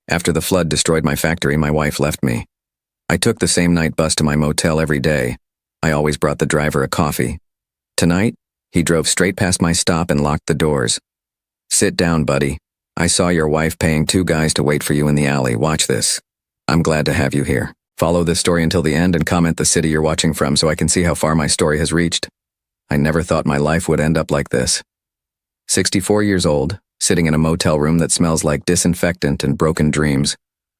After the flood destroyed my factory, my wife left me. I took the same night bus to my motel every day. I always brought the driver a coffee. Tonight, he drove straight past my stop and locked the doors. "Sit down, buddy. I saw your wife paying 2 guys to wait for you in the alley. Watch this. I'm glad to have you here. Follow this story until the end and comment the city you're watching from so I can see how far my story has reached. I never thought my life would end up like this." 64 years old, sitting in a motel room that smells like disinfectant and broken dreams,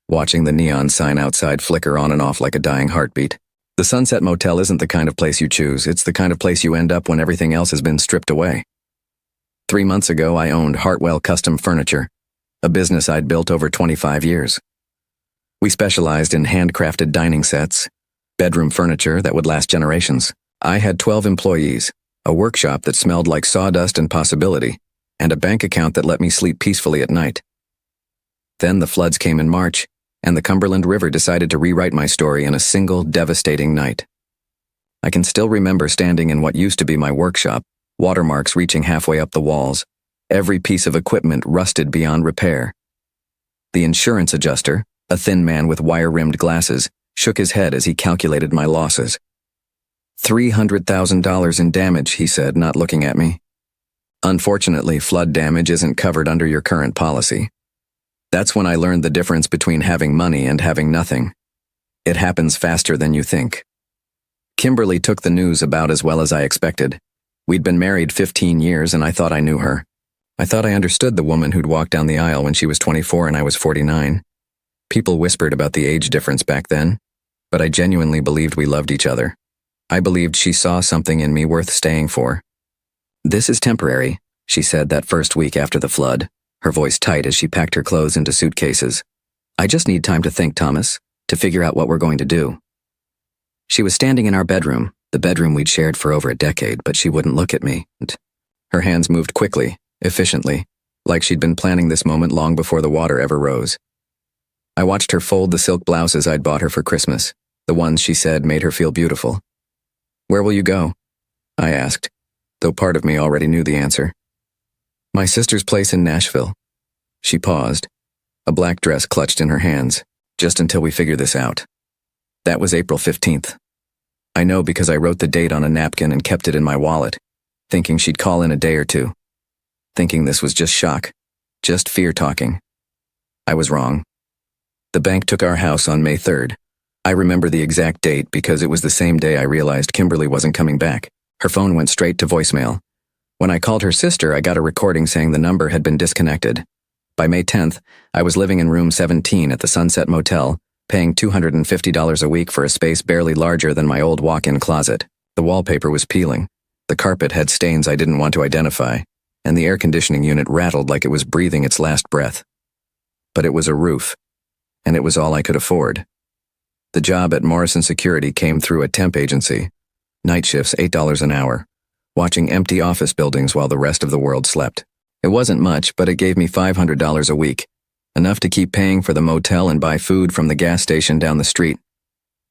watching the neon sign outside flicker on and off like a dying heartbeat. The Sunset Motel isn't the kind of place you choose, it's the kind of place you end up when everything else has been stripped away. 3 months ago, I owned Hartwell Custom Furniture, a business I'd built over 25 years. We specialized in handcrafted dining sets, bedroom furniture that would last generations. I had 12 employees, a workshop that smelled like sawdust and possibility, and a bank account that let me sleep peacefully at night. Then the floods came in March, and the Cumberland River decided to rewrite my story in a single devastating night. I can still remember standing in what used to be my workshop, watermarks reaching halfway up the walls, every piece of equipment rusted beyond repair. The insurance adjuster, a thin man with wire-rimmed glasses, shook his head as he calculated my losses. $300,000 in damage, he said, not looking at me. Unfortunately, flood damage isn't covered under your current policy. That's when I learned the difference between having money and having nothing. It happens faster than you think. Kimberly took the news about as well as I expected. We'd been married 15 years and I thought I knew her. I thought I understood the woman who'd walked down the aisle when she was 24 and I was 49. People whispered about the age difference back then, but I genuinely believed we loved each other. I believed she saw something in me worth staying for. "This is temporary," she said that first week after the flood, her voice tight as she packed her clothes into suitcases. "I just need time to think, Thomas, to figure out what we're going to do." She was standing in our bedroom, the bedroom we'd shared for over a decade, but she wouldn't look at me. Her hands moved quickly, efficiently, like she'd been planning this moment long before the water ever rose. I watched her fold the silk blouses I'd bought her for Christmas, the ones she said made her feel beautiful. "Where will you go?" I asked, though part of me already knew the answer. "My sister's place in Nashville." She paused, a black dress clutched in her hands, "just until we figure this out." That was April 15th. I know because I wrote the date on a napkin and kept it in my wallet, thinking she'd call in a day or two. Thinking this was just shock, just fear talking. I was wrong. The bank took our house on May 3rd. I remember the exact date because it was the same day I realized Kimberly wasn't coming back. Her phone went straight to voicemail. When I called her sister, I got a recording saying the number had been disconnected. By May 10th, I was living in room 17 at the Sunset Motel, paying $250 a week for a space barely larger than my old walk-in closet. The wallpaper was peeling. The carpet had stains I didn't want to identify, and the air conditioning unit rattled like it was breathing its last breath. But it was a roof, and it was all I could afford. The job at Morrison Security came through a temp agency. Night shifts, $8 an hour, watching empty office buildings while the rest of the world slept. It wasn't much, but it gave me $500 a week, enough to keep paying for the motel and buy food from the gas station down the street.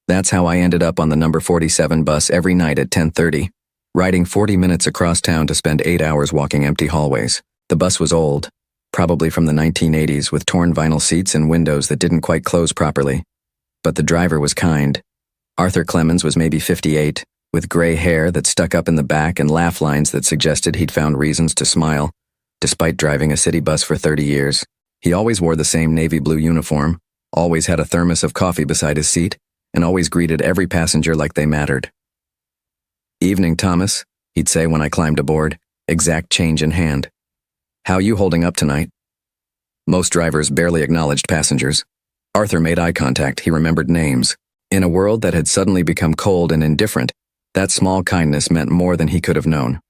That's how I ended up on the number 47 bus every night at 10:30, riding 40 minutes across town to spend 8 hours walking empty hallways. The bus was old, probably from the 1980s, with torn vinyl seats and windows that didn't quite close properly. But the driver was kind. Arthur Clemens was maybe 58, with gray hair that stuck up in the back and laugh lines that suggested he'd found reasons to smile, despite driving a city bus for 30 years. He always wore the same navy blue uniform, always had a thermos of coffee beside his seat, and always greeted every passenger like they mattered. "Evening, Thomas," he'd say when I climbed aboard, exact change in hand. "How you holding up tonight?" Most drivers barely acknowledged passengers. Arthur made eye contact, he remembered names. In a world that had suddenly become cold and indifferent, that small kindness meant more than he could have known.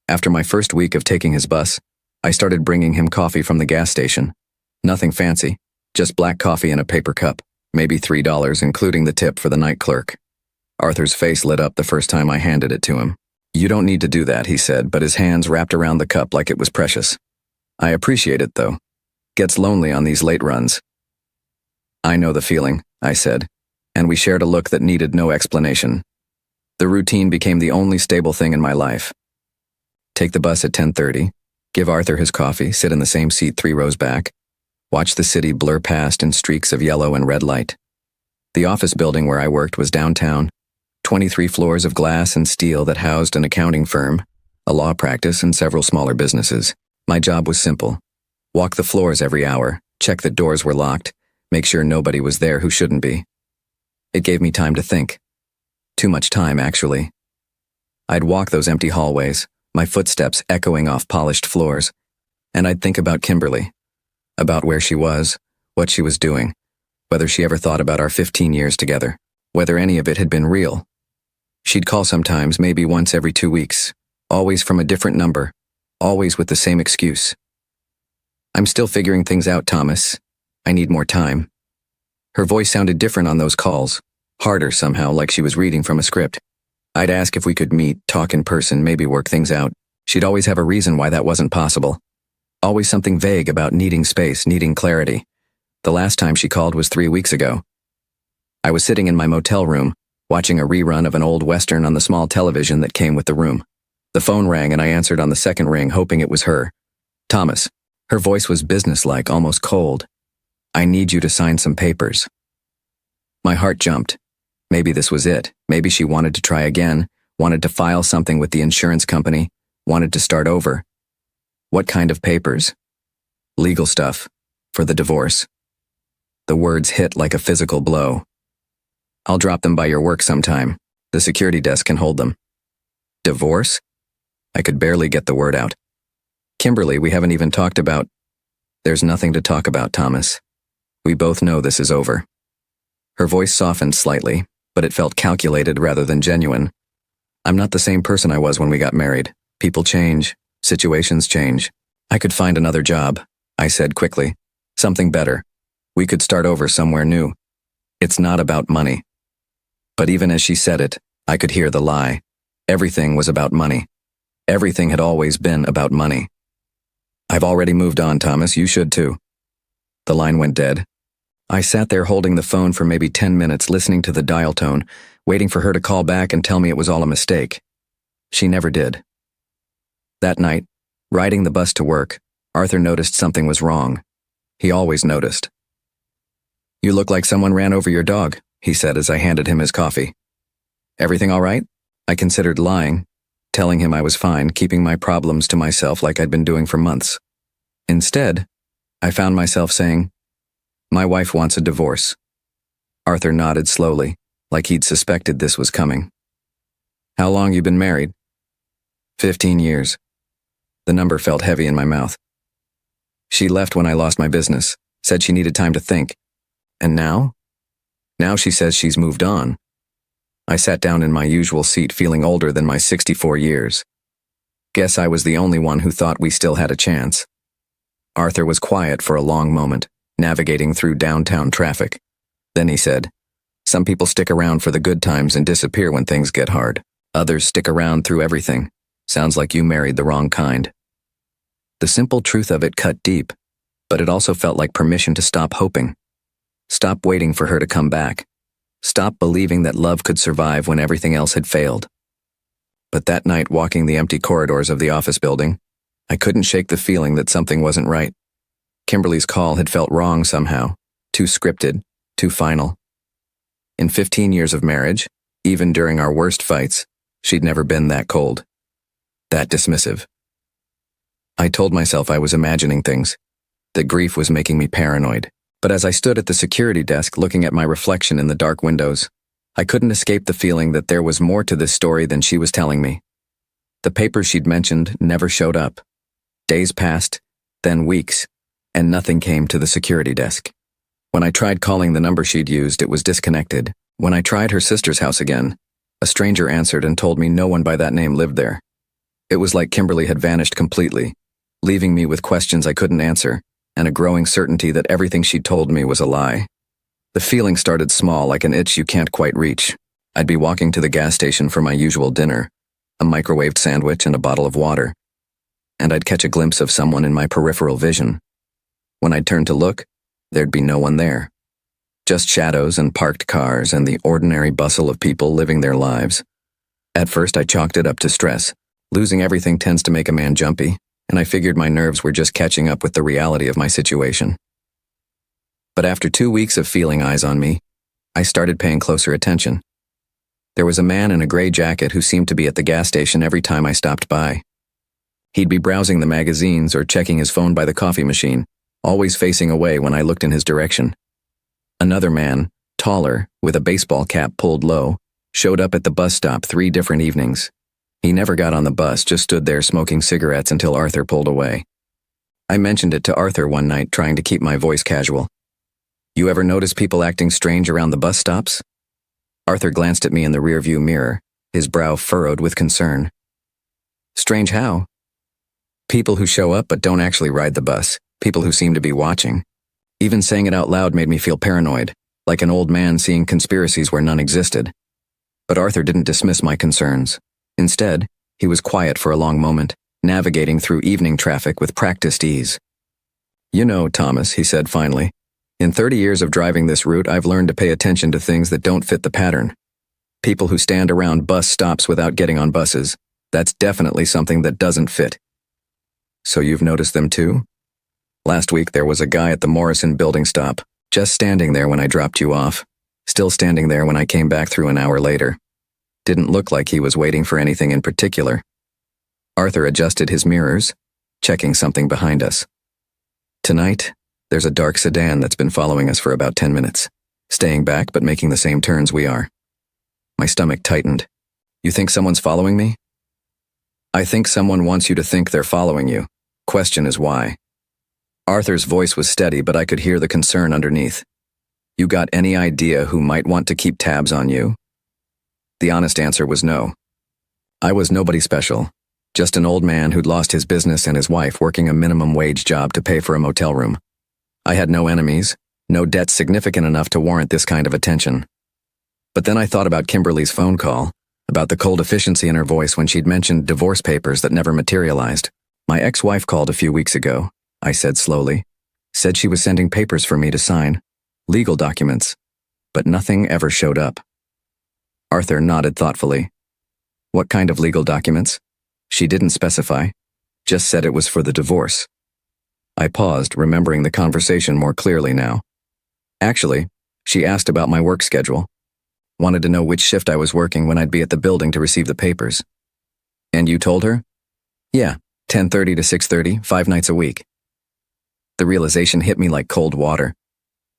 After my first week of taking his bus, I started bringing him coffee from the gas station. Nothing fancy, just black coffee in a paper cup, maybe $3 including the tip for the night clerk. Arthur's face lit up the first time I handed it to him. "You don't need to do that," he said, but his hands wrapped around the cup like it was precious. "I appreciate it, though. Gets lonely on these late runs." "I know the feeling," I said, and we shared a look that needed no explanation. The routine became the only stable thing in my life. Take the bus at 10:30, give Arthur his coffee, sit in the same seat 3 rows back, watched the city blur past in streaks of yellow and red light. The office building where I worked was downtown, 23 floors of glass and steel that housed an accounting firm, a law practice, and several smaller businesses. My job was simple. Walk the floors every hour, check that doors were locked, make sure nobody was there who shouldn't be. It gave me time to think. Too much time, actually. I'd walk those empty hallways, my footsteps echoing off polished floors, and I'd think about Kimberly, about where she was, what she was doing, whether she ever thought about our 15 years together, whether any of it had been real. She'd call sometimes, maybe once every 2 weeks, always from a different number, always with the same excuse. "I'm still figuring things out, Thomas. I need more time." Her voice sounded different on those calls, harder somehow, like she was reading from a script. I'd ask if we could meet, talk in person, maybe work things out. She'd always have a reason why that wasn't possible. Always something vague about needing space, needing clarity. The last time she called was 3 weeks ago. I was sitting in my motel room, watching a rerun of an old Western on the small television that came with the room. The phone rang and I answered on the second ring, hoping it was her. "Thomas." Her voice was businesslike, almost cold. "I need you to sign some papers." My heart jumped. Maybe this was it. Maybe she wanted to try again, wanted to file something with the insurance company, wanted to start over. What kind of papers? Legal stuff. For the divorce. The words hit like a physical blow. "I'll drop them by your work sometime. The security desk can hold them." Divorce? I could barely get the word out. "Kimberly, we haven't even talked about—" "There's nothing to talk about, Thomas. We both know this is over." Her voice softened slightly, but it felt calculated rather than genuine. "I'm not the same person I was when we got married. People change. Situations change. I could find another job," I said quickly. "Something better. We could start over somewhere new. It's not about money." But even as she said it, I could hear the lie. Everything was about money. Everything had always been about money. "I've already moved on, Thomas. You should too." The line went dead. I sat there holding the phone for maybe 10 minutes, listening to the dial tone, waiting for her to call back and tell me it was all a mistake. She never did. That night, riding the bus to work, Arthur noticed something was wrong. He always noticed. "You look like someone ran over your dog," he said as I handed him his coffee. "Everything all right?" I considered lying, telling him I was fine, keeping my problems to myself like I'd been doing for months. Instead, I found myself saying, "My wife wants a divorce." Arthur nodded slowly, like he'd suspected this was coming. "How long you been married?" 15 years. The number felt heavy in my mouth. "She left when I lost my business, said she needed time to think. And now? Now she says she's moved on." I sat down in my usual seat, feeling older than my 64 years. Guess I was the only one who thought we still had a chance. Arthur was quiet for a long moment, navigating through downtown traffic. Then he said, "Some people stick around for the good times and disappear when things get hard. Others stick around through everything. Sounds like you married the wrong kind." The simple truth of it cut deep, but it also felt like permission to stop hoping. Stop waiting for her to come back. Stop believing that love could survive when everything else had failed. But that night, walking the empty corridors of the office building, I couldn't shake the feeling that something wasn't right. Kimberly's call had felt wrong somehow, too scripted, too final. In 15 years of marriage, even during our worst fights, she'd never been that cold, that dismissive. I told myself I was imagining things, that grief was making me paranoid. But as I stood at the security desk looking at my reflection in the dark windows, I couldn't escape the feeling that there was more to this story than she was telling me. The papers she'd mentioned never showed up. Days passed, then weeks, and nothing came to the security desk. When I tried calling the number she'd used, it was disconnected. When I tried her sister's house again, a stranger answered and told me no one by that name lived there. It was like Kimberly had vanished completely, leaving me with questions I couldn't answer, and a growing certainty that everything she'd told me was a lie. The feeling started small, like an itch you can't quite reach. I'd be walking to the gas station for my usual dinner, a microwaved sandwich and a bottle of water, and I'd catch a glimpse of someone in my peripheral vision. When I'd turn to look, there'd be no one there. Just shadows and parked cars and the ordinary bustle of people living their lives. At first, I chalked it up to stress. Losing everything tends to make a man jumpy, and I figured my nerves were just catching up with the reality of my situation. But after 2 weeks of feeling eyes on me, I started paying closer attention. There was a man in a gray jacket who seemed to be at the gas station every time I stopped by. He'd be browsing the magazines or checking his phone by the coffee machine, always facing away when I looked in his direction. Another man, taller, with a baseball cap pulled low, showed up at the bus stop 3 different evenings. He never got on the bus, just stood there smoking cigarettes until Arthur pulled away. I mentioned it to Arthur one night, trying to keep my voice casual. "You ever notice people acting strange around the bus stops?" Arthur glanced at me in the rearview mirror, his brow furrowed with concern. "Strange how?" "People who show up but don't actually ride the bus, people who seem to be watching." Even saying it out loud made me feel paranoid, like an old man seeing conspiracies where none existed. But Arthur didn't dismiss my concerns. Instead, he was quiet for a long moment, navigating through evening traffic with practiced ease. "You know, Thomas," he said finally, "in 30 years of driving this route, I've learned to pay attention to things that don't fit the pattern. People who stand around bus stops without getting on buses, that's definitely something that doesn't fit." "So you've noticed them too?" "Last week there was a guy at the Morrison building stop, just standing there when I dropped you off, still standing there when I came back through an hour later. Didn't look like he was waiting for anything in particular." Arthur adjusted his mirrors, checking something behind us. "Tonight, there's a dark sedan that's been following us for about 10 minutes, staying back but making the same turns we are." My stomach tightened. "You think someone's following me?" "I think someone wants you to think they're following you. Question is why." Arthur's voice was steady, but I could hear the concern underneath. "You got any idea who might want to keep tabs on you?" The honest answer was no. I was nobody special, just an old man who'd lost his business and his wife working a minimum wage job to pay for a motel room. I had no enemies, no debts significant enough to warrant this kind of attention. But then I thought about Kimberly's phone call, about the cold efficiency in her voice when she'd mentioned divorce papers that never materialized. "My ex-wife called a few weeks ago," I said slowly. "Said she was sending papers for me to sign, legal documents, but nothing ever showed up." Arthur nodded thoughtfully. "What kind of legal documents?" "She didn't specify, just said it was for the divorce." I paused, remembering the conversation more clearly now. "Actually, she asked about my work schedule. Wanted to know which shift I was working when I'd be at the building to receive the papers." "And you told her?" "Yeah, 10:30 to 6:30, 5 nights a week." The realization hit me like cold water.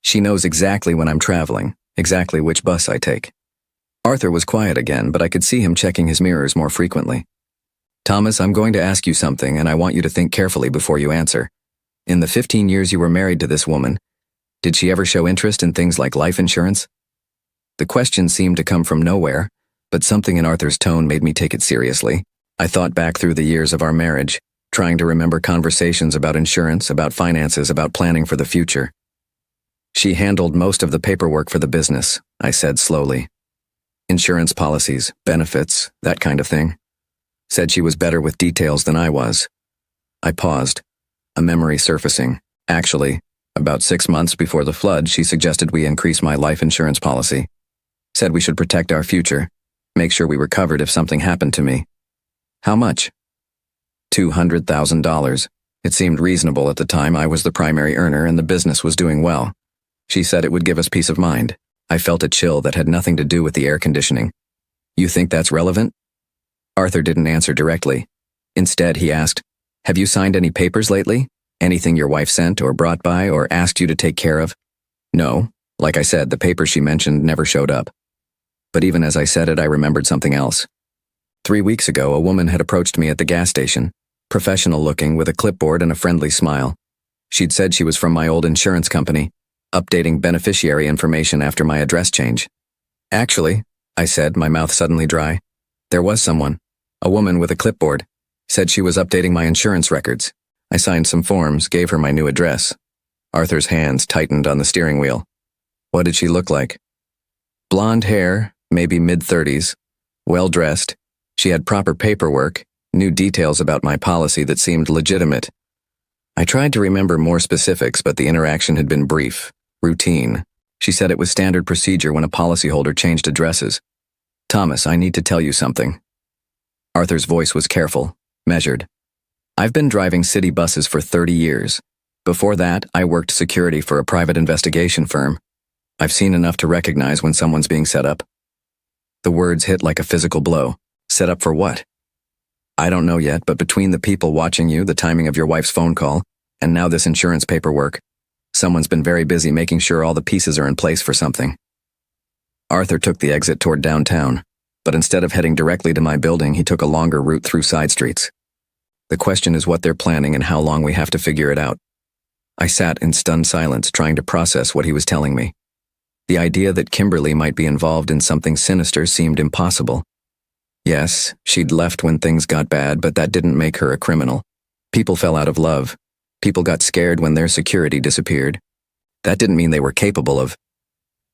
She knows exactly when I'm traveling, exactly which bus I take. Arthur was quiet again, but I could see him checking his mirrors more frequently. "Thomas, I'm going to ask you something, and I want you to think carefully before you answer. In the 15 years you were married to this woman, did she ever show interest in things like life insurance?" The question seemed to come from nowhere, but something in Arthur's tone made me take it seriously. I thought back through the years of our marriage, trying to remember conversations about insurance, about finances, about planning for the future. "She handled most of the paperwork for the business," I said slowly. "Insurance policies, benefits, that kind of thing. Said she was better with details than I was." I paused, a memory surfacing. "Actually, about 6 months before the flood, she suggested we increase my life insurance policy. Said we should protect our future, make sure we were covered if something happened to me." "How much?" $200,000. It seemed reasonable at the time. I was the primary earner and the business was doing well. She said it would give us peace of mind. I felt a chill that had nothing to do with the air conditioning. "You think that's relevant?" Arthur didn't answer directly. Instead, he asked, "Have you signed any papers lately? Anything your wife sent or brought by or asked you to take care of?" "No. Like I said, the papers she mentioned never showed up." But even as I said it, I remembered something else. 3 weeks ago, a woman had approached me at the gas station, professional-looking with a clipboard and a friendly smile. She'd said she was from my old insurance company, updating beneficiary information after my address change. "Actually," I said, my mouth suddenly dry, "there was someone, a woman with a clipboard, said she was updating my insurance records. I signed some forms, gave her my new address." Arthur's hands tightened on the steering wheel. "What did she look like?" "Blonde hair, maybe mid-30s, well-dressed. She had proper paperwork, new details about my policy that seemed legitimate." I tried to remember more specifics, but the interaction had been brief, routine. She said it was standard procedure when a policyholder changed addresses. "Thomas, I need to tell you something." Arthur's voice was careful, measured. "I've been driving city buses for 30 years. Before that, I worked security for a private investigation firm. I've seen enough to recognize when someone's being set up. The words hit like a physical blow. Set up for what? I don't know yet, but between the people watching you, the timing of your wife's phone call, and now this insurance paperwork, someone's been very busy making sure all the pieces are in place for something. Arthur took the exit toward downtown, but instead of heading directly to my building, he took a longer route through side streets. The question is what they're planning and how long we have to figure it out. I sat in stunned silence, trying to process what he was telling me. The idea that Kimberly might be involved in something sinister seemed impossible. Yes, she'd left when things got bad, but that didn't make her a criminal. People fell out of love. People got scared when their security disappeared. That didn't mean they were capable of...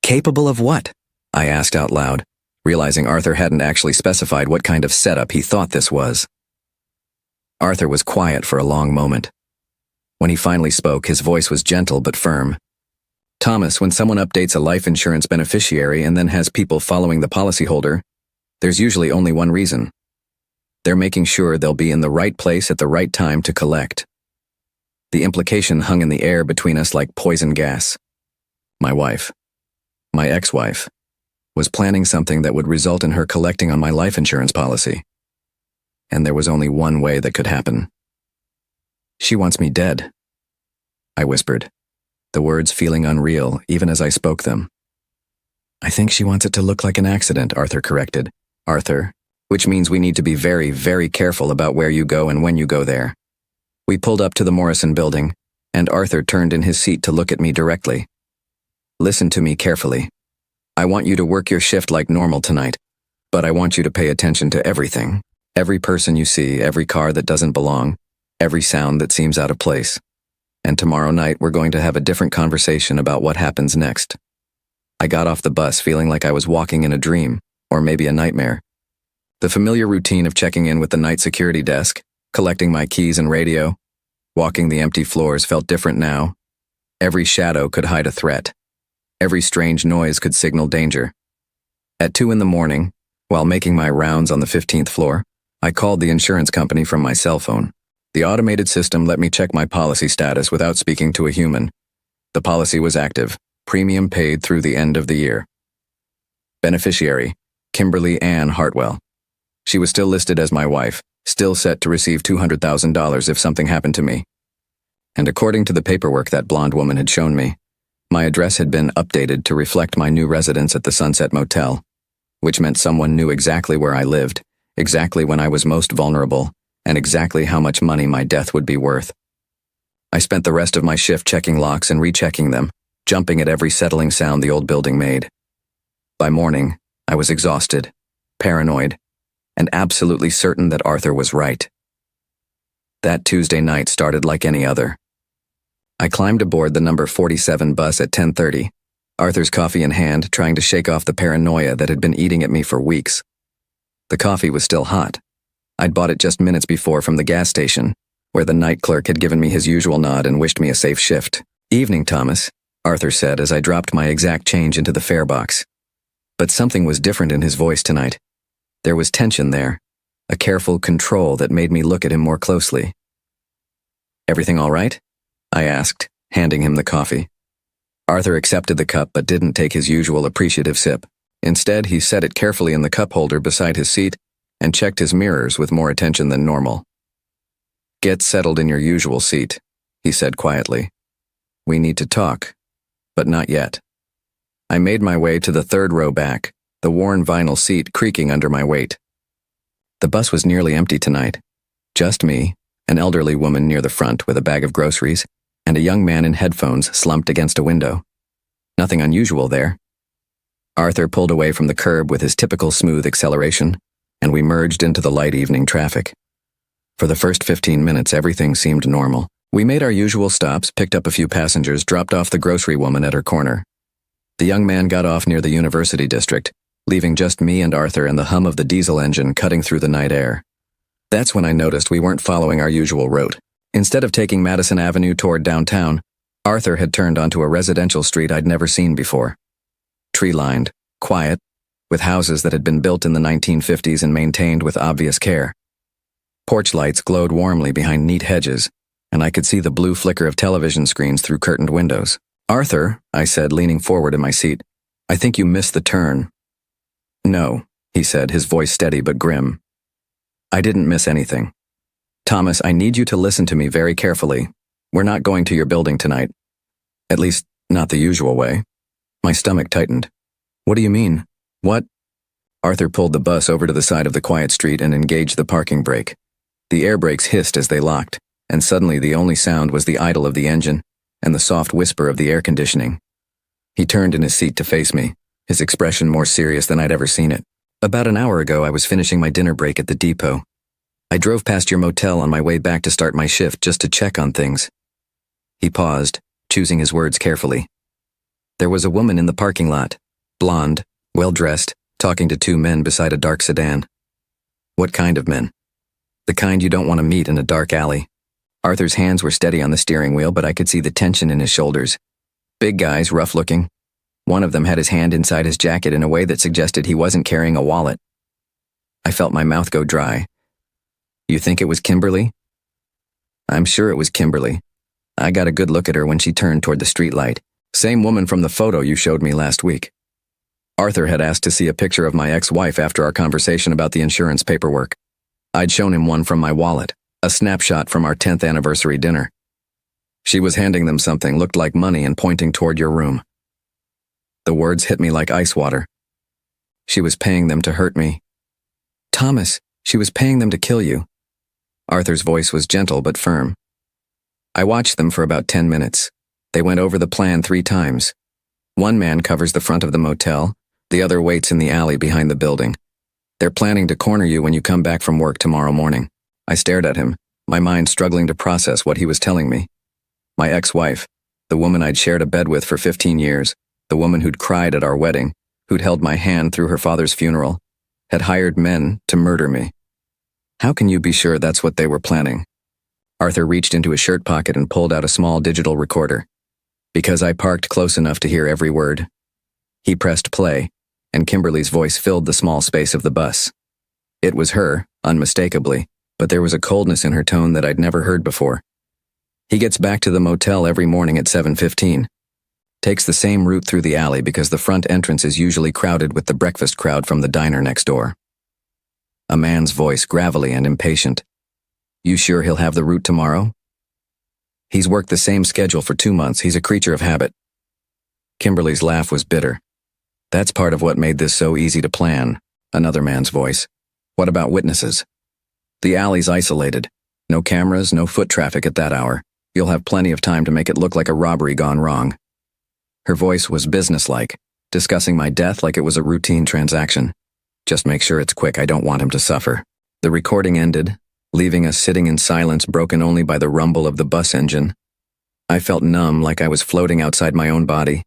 Capable of what? I asked out loud, realizing Arthur hadn't actually specified what kind of setup he thought this was. Arthur was quiet for a long moment. When he finally spoke, his voice was gentle but firm. Thomas, when someone updates a life insurance beneficiary and then has people following the policyholder, there's usually only one reason. They're making sure they'll be in the right place at the right time to collect. The implication hung in the air between us like poison gas. My wife, my ex-wife, was planning something that would result in her collecting on my life insurance policy. And there was only one way that could happen. She wants me dead, I whispered, the words feeling unreal even as I spoke them. I think she wants it to look like an accident, Arthur corrected. Arthur, which means we need to be very, very careful about where you go and when you go there. We pulled up to the Morrison building, and Arthur turned in his seat to look at me directly. Listen to me carefully. I want you to work your shift like normal tonight, but I want you to pay attention to everything. Every person you see, every car that doesn't belong, every sound that seems out of place. And tomorrow night we're going to have a different conversation about what happens next. I got off the bus feeling like I was walking in a dream, or maybe a nightmare. The familiar routine of checking in with the night security desk, collecting my keys and radio, walking the empty floors felt different now. Every shadow could hide a threat. Every strange noise could signal danger. At 2 a.m, while making my rounds on the 15th floor, I called the insurance company from my cell phone. The automated system let me check my policy status without speaking to a human. The policy was active, premium paid through the end of the year. Beneficiary, Kimberly Ann Hartwell. She was still listed as my wife, still set to receive $200,000 if something happened to me. And according to the paperwork that blonde woman had shown me, my address had been updated to reflect my new residence at the Sunset Motel, which meant someone knew exactly where I lived, exactly when I was most vulnerable, and exactly how much money my death would be worth. I spent the rest of my shift checking locks and rechecking them, jumping at every settling sound the old building made. By morning, I was exhausted, paranoid, and absolutely certain that Arthur was right. That Tuesday night started like any other. I climbed aboard the number 47 bus at 10:30, Arthur's coffee in hand, trying to shake off the paranoia that had been eating at me for weeks. The coffee was still hot. I'd bought it just minutes before from the gas station, where the night clerk had given me his usual nod and wished me a safe shift. "Evening, Thomas," Arthur said as I dropped my exact change into the fare box. But something was different in his voice tonight. There was tension there, a careful control that made me look at him more closely. "Everything all right?" I asked, handing him the coffee. Arthur accepted the cup but didn't take his usual appreciative sip. Instead, he set it carefully in the cup holder beside his seat and checked his mirrors with more attention than normal. "Get settled in your usual seat," he said quietly. "We need to talk, but not yet." I made my way to the third row back, the worn vinyl seat creaking under my weight. The bus was nearly empty tonight. Just me, an elderly woman near the front with a bag of groceries, and a young man in headphones slumped against a window. Nothing unusual there. Arthur pulled away from the curb with his typical smooth acceleration, and we merged into the light evening traffic. For the first 15 minutes, everything seemed normal. We made our usual stops, picked up a few passengers, dropped off the grocery woman at her corner. The young man got off near the University District, leaving just me and Arthur and the hum of the diesel engine cutting through the night air. That's when I noticed we weren't following our usual route. Instead of taking Madison Avenue toward downtown, Arthur had turned onto a residential street I'd never seen before. Tree-lined, quiet, with houses that had been built in the 1950s and maintained with obvious care. Porch lights glowed warmly behind neat hedges, and I could see the blue flicker of television screens through curtained windows. "Arthur," I said, leaning forward in my seat, "I think you missed the turn." "No," he said, his voice steady but grim. "I didn't miss anything. Thomas, I need you to listen to me very carefully. We're not going to your building tonight. At least, not the usual way." My stomach tightened. "What do you mean? What?" Arthur pulled the bus over to the side of the quiet street and engaged the parking brake. The air brakes hissed as they locked, and suddenly the only sound was the idle of the engine and the soft whisper of the air conditioning. He turned in his seat to face me, his expression more serious than I'd ever seen it. "About an hour ago, I was finishing my dinner break at the depot. I drove past your motel on my way back to start my shift just to check on things." He paused, choosing his words carefully. "There was a woman in the parking lot, blonde, well-dressed, talking to two men beside a dark sedan." "What kind of men?" "The kind you don't want to meet in a dark alley." Arthur's hands were steady on the steering wheel, but I could see the tension in his shoulders. Big guys, rough-looking. One of them had his hand inside his jacket in a way that suggested he wasn't carrying a wallet. I felt my mouth go dry. "You think it was Kimberly?" "I'm sure it was Kimberly. I got a good look at her when she turned toward the streetlight. Same woman from the photo you showed me last week." Arthur had asked to see a picture of my ex-wife after our conversation about the insurance paperwork. I'd shown him one from my wallet, a snapshot from our 10th anniversary dinner. "She was handing them something, looked like money, and pointing toward your room." The words hit me like ice water. "She was paying them to hurt me." "Thomas, she was paying them to kill you." Arthur's voice was gentle but firm. "I watched them for about 10 minutes. They went over the plan 3 times. One man covers the front of the motel, the other waits in the alley behind the building. They're planning to corner you when you come back from work tomorrow morning." I stared at him, my mind struggling to process what he was telling me. My ex-wife, the woman I'd shared a bed with for 15 years, the woman who'd cried at our wedding, who'd held my hand through her father's funeral, had hired men to murder me. How can you be sure that's what they were planning? Arthur reached into his shirt pocket and pulled out a small digital recorder. Because I parked close enough to hear every word. He pressed play, and Kimberly's voice filled the small space of the bus. It was her, unmistakably, but there was a coldness in her tone that I'd never heard before. "He gets back to the motel every morning at 7:15. Takes the same route through the alley because the front entrance is usually crowded with the breakfast crowd from the diner next door." A man's voice, gravelly and impatient. "You sure he'll have the route tomorrow?" "He's worked the same schedule for 2 months. He's a creature of habit." Kimberly's laugh was bitter. "That's part of what made this so easy to plan." Another man's voice. "What about witnesses?" "The alley's isolated. No cameras, no foot traffic at that hour. You'll have plenty of time to make it look like a robbery gone wrong." Her voice was businesslike, discussing my death like it was a routine transaction. "Just make sure it's quick. I don't want him to suffer." The recording ended, leaving us sitting in silence broken only by the rumble of the bus engine. I felt numb, like I was floating outside my own body,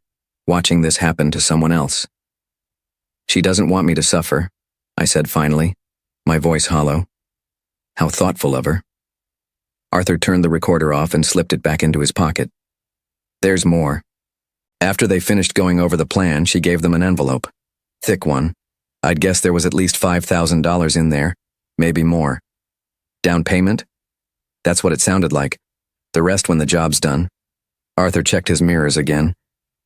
watching this happen to someone else. "She doesn't want me to suffer," I said finally, my voice hollow. How thoughtful of her. Arthur turned the recorder off and slipped it back into his pocket. "There's more." After they finished going over the plan, she gave them an envelope. Thick one. I'd guess there was at least $5,000 in there, maybe more. Down payment? That's what it sounded like. The rest when the job's done. Arthur checked his mirrors again,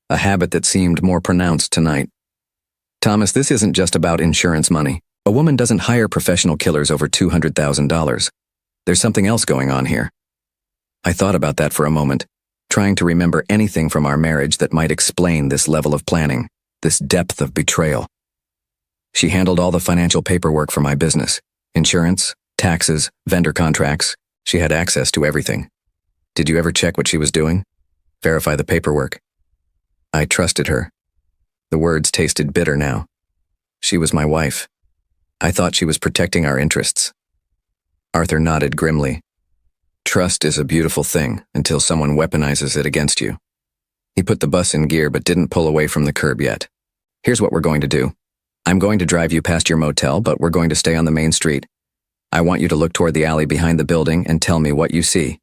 a habit that seemed more pronounced tonight. "Thomas, this isn't just about insurance money. A woman doesn't hire professional killers over $200,000. There's something else going on here." I thought about that for a moment, trying to remember anything from our marriage that might explain this level of planning, this depth of betrayal. She handled all the financial paperwork for my business. Insurance, taxes, vendor contracts. She had access to everything. "Did you ever check what she was doing? Verify the paperwork?" I trusted her. The words tasted bitter now. She was my wife. I thought she was protecting our interests. Arthur nodded grimly. "Trust is a beautiful thing until someone weaponizes it against you." He put the bus in gear but didn't pull away from the curb yet. "Here's what we're going to do. I'm going to drive you past your motel, but we're going to stay on the main street. I want you to look toward the alley behind the building and tell me what you see."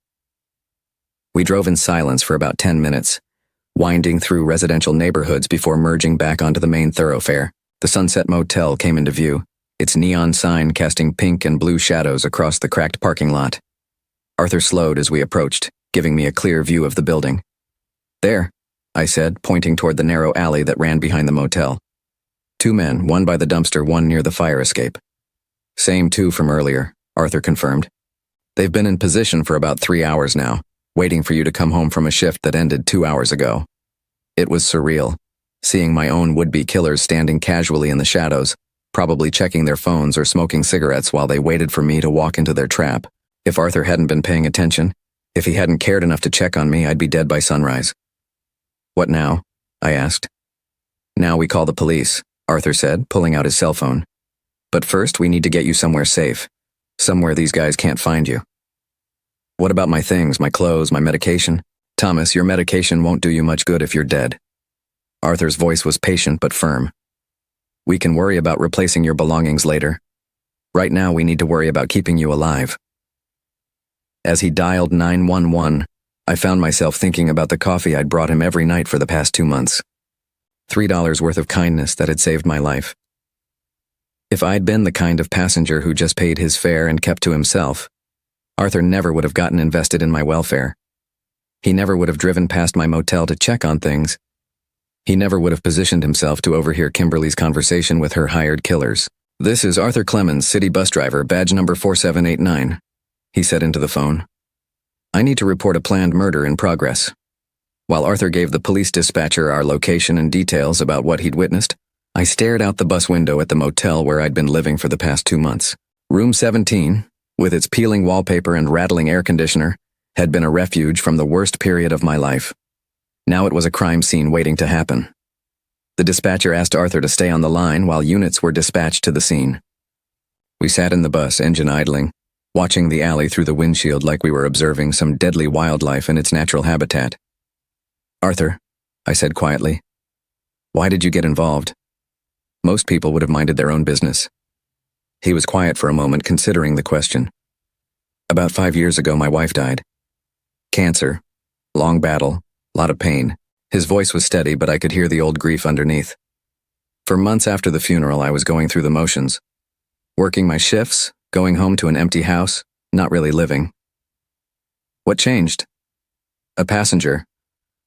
We drove in silence for about 10 minutes, winding through residential neighborhoods before merging back onto the main thoroughfare. The Sunset Motel came into view, its neon sign casting pink and blue shadows across the cracked parking lot. Arthur slowed as we approached, giving me a clear view of the building. There, I said, pointing toward the narrow alley that ran behind the motel. 2 men, one by the dumpster, one near the fire escape. Same 2 from earlier, Arthur confirmed. They've been in position for about 3 hours now, waiting for you to come home from a shift that ended 2 hours ago. It was surreal, seeing my own would-be killers standing casually in the shadows, probably checking their phones or smoking cigarettes while they waited for me to walk into their trap. If Arthur hadn't been paying attention, if he hadn't cared enough to check on me, I'd be dead by sunrise. What now? I asked. Now we call the police, Arthur said, pulling out his cell phone. But first, we need to get you somewhere safe. Somewhere these guys can't find you. What about my things, my clothes, my medication? Thomas, your medication won't do you much good if you're dead. Arthur's voice was patient but firm. We can worry about replacing your belongings later. Right now, we need to worry about keeping you alive. As he dialed 911, I found myself thinking about the coffee I'd brought him every night for the past 2 months. $3 worth of kindness that had saved my life. If I'd been the kind of passenger who just paid his fare and kept to himself, Arthur never would have gotten invested in my welfare. He never would have driven past my motel to check on things. He never would have positioned himself to overhear Kimberly's conversation with her hired killers. This is Arthur Clemens, city bus driver, badge number 4789, he said into the phone. I need to report a planned murder in progress. While Arthur gave the police dispatcher our location and details about what he'd witnessed, I stared out the bus window at the motel where I'd been living for the past 2 months. Room 17, with its peeling wallpaper and rattling air conditioner, had been a refuge from the worst period of my life. Now it was a crime scene waiting to happen. The dispatcher asked Arthur to stay on the line while units were dispatched to the scene. We sat in the bus, engine idling, watching the alley through the windshield like we were observing some deadly wildlife in its natural habitat. Arthur, I said quietly, why did you get involved? Most people would have minded their own business. He was quiet for a moment, considering the question. About 5 years ago, my wife died. Cancer, long battle, lot of pain. His voice was steady, but I could hear the old grief underneath. For months after the funeral, I was going through the motions. Working my shifts, going home to an empty house, not really living. What changed? A passenger,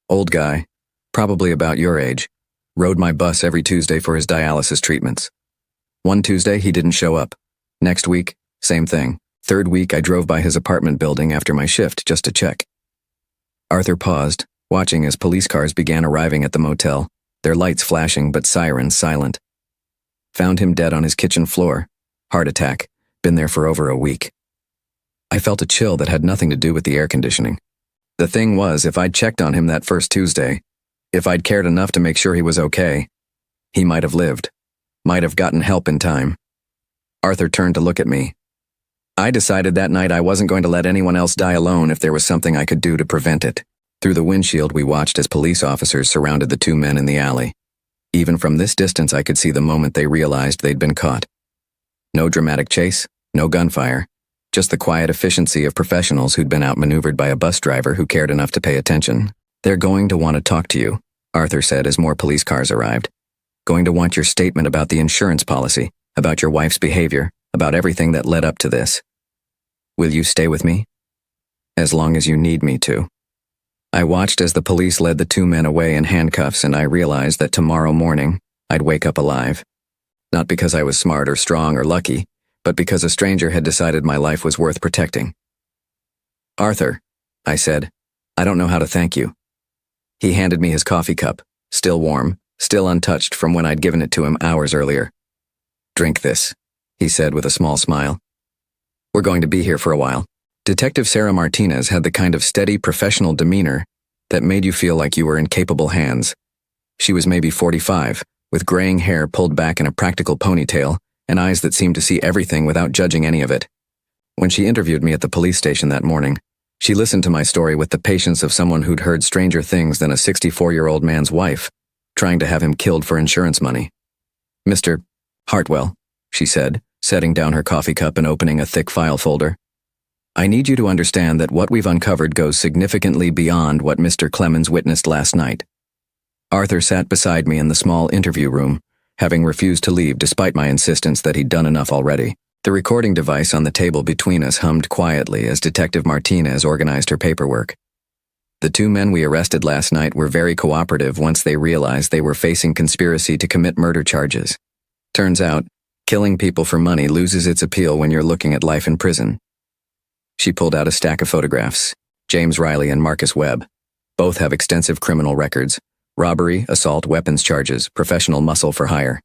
old guy, probably about your age, rode my bus every Tuesday for his dialysis treatments. One Tuesday, he didn't show up. Next week, same thing. Third week, I drove by his apartment building after my shift just to check. Arthur paused, watching as police cars began arriving at the motel, their lights flashing but sirens silent. Found him dead on his kitchen floor. Heart attack. Been there for over a week. I felt a chill that had nothing to do with the air conditioning. The thing was, if I'd checked on him that first Tuesday, if I'd cared enough to make sure he was okay, he might have lived, might have gotten help in time. Arthur turned to look at me. I decided that night I wasn't going to let anyone else die alone if there was something I could do to prevent it. Through the windshield, we watched as police officers surrounded the 2 men in the alley. Even from this distance, I could see the moment they realized they'd been caught. No dramatic chase, no gunfire, just the quiet efficiency of professionals who'd been outmaneuvered by a bus driver who cared enough to pay attention. They're going to want to talk to you, Arthur said as more police cars arrived. Going to want your statement about the insurance policy, about your wife's behavior, about everything that led up to this. Will you stay with me? As long as you need me to. I watched as the police led the 2 men away in handcuffs, and I realized that tomorrow morning, I'd wake up alive. Not because I was smart or strong or lucky, but because a stranger had decided my life was worth protecting. Arthur, I said, I don't know how to thank you. He handed me his coffee cup, still warm, still untouched from when I'd given it to him hours earlier. Drink this, he said with a small smile. We're going to be here for a while. Detective Sarah Martinez had the kind of steady, professional demeanor that made you feel like you were in capable hands. She was maybe 45, with graying hair pulled back in a practical ponytail and eyes that seemed to see everything without judging any of it. When she interviewed me at the police station that morning, she listened to my story with the patience of someone who'd heard stranger things than a 64-year-old man's wife, trying to have him killed for insurance money. Mr. Hartwell, she said, setting down her coffee cup and opening a thick file folder. I need you to understand that what we've uncovered goes significantly beyond what Mr. Clemens witnessed last night. Arthur sat beside me in the small interview room, having refused to leave despite my insistence that he'd done enough already. The recording device on the table between us hummed quietly as Detective Martinez organized her paperwork. The two men we arrested last night were very cooperative once they realized they were facing conspiracy to commit murder charges. Turns out, killing people for money loses its appeal when you're looking at life in prison. She pulled out a stack of photographs. James Riley and Marcus Webb. Both have extensive criminal records: robbery, assault, weapons charges, professional muscle for hire.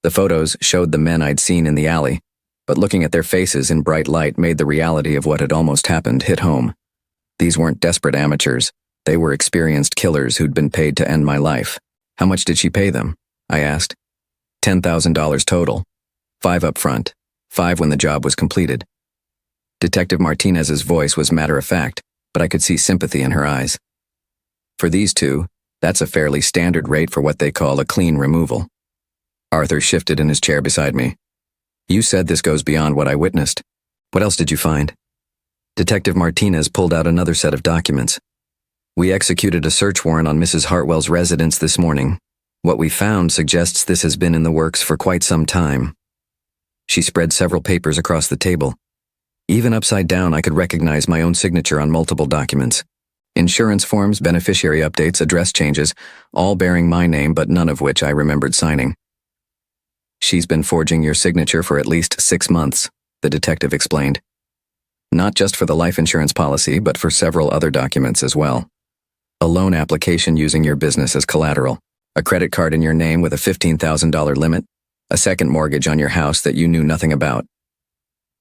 The photos showed the men I'd seen in the alley, but looking at their faces in bright light made the reality of what had almost happened hit home. These weren't desperate amateurs. They were experienced killers who'd been paid to end my life. How much did she pay them? I asked. $10,000 total. 5 up front, 5 when the job was completed. Detective Martinez's voice was matter-of-fact, but I could see sympathy in her eyes. For these two, that's a fairly standard rate for what they call a clean removal. Arthur shifted in his chair beside me. You said this goes beyond what I witnessed. What else did you find? Detective Martinez pulled out another set of documents. We executed a search warrant on Mrs. Hartwell's residence this morning. What we found suggests this has been in the works for quite some time. She spread several papers across the table. Even upside down, I could recognize my own signature on multiple documents. Insurance forms, beneficiary updates, address changes, all bearing my name but none of which I remembered signing. She's been forging your signature for at least 6 months, the detective explained. Not just for the life insurance policy, but for several other documents as well. A loan application using your business as collateral, a credit card in your name with a $15,000 limit, a second mortgage on your house that you knew nothing about.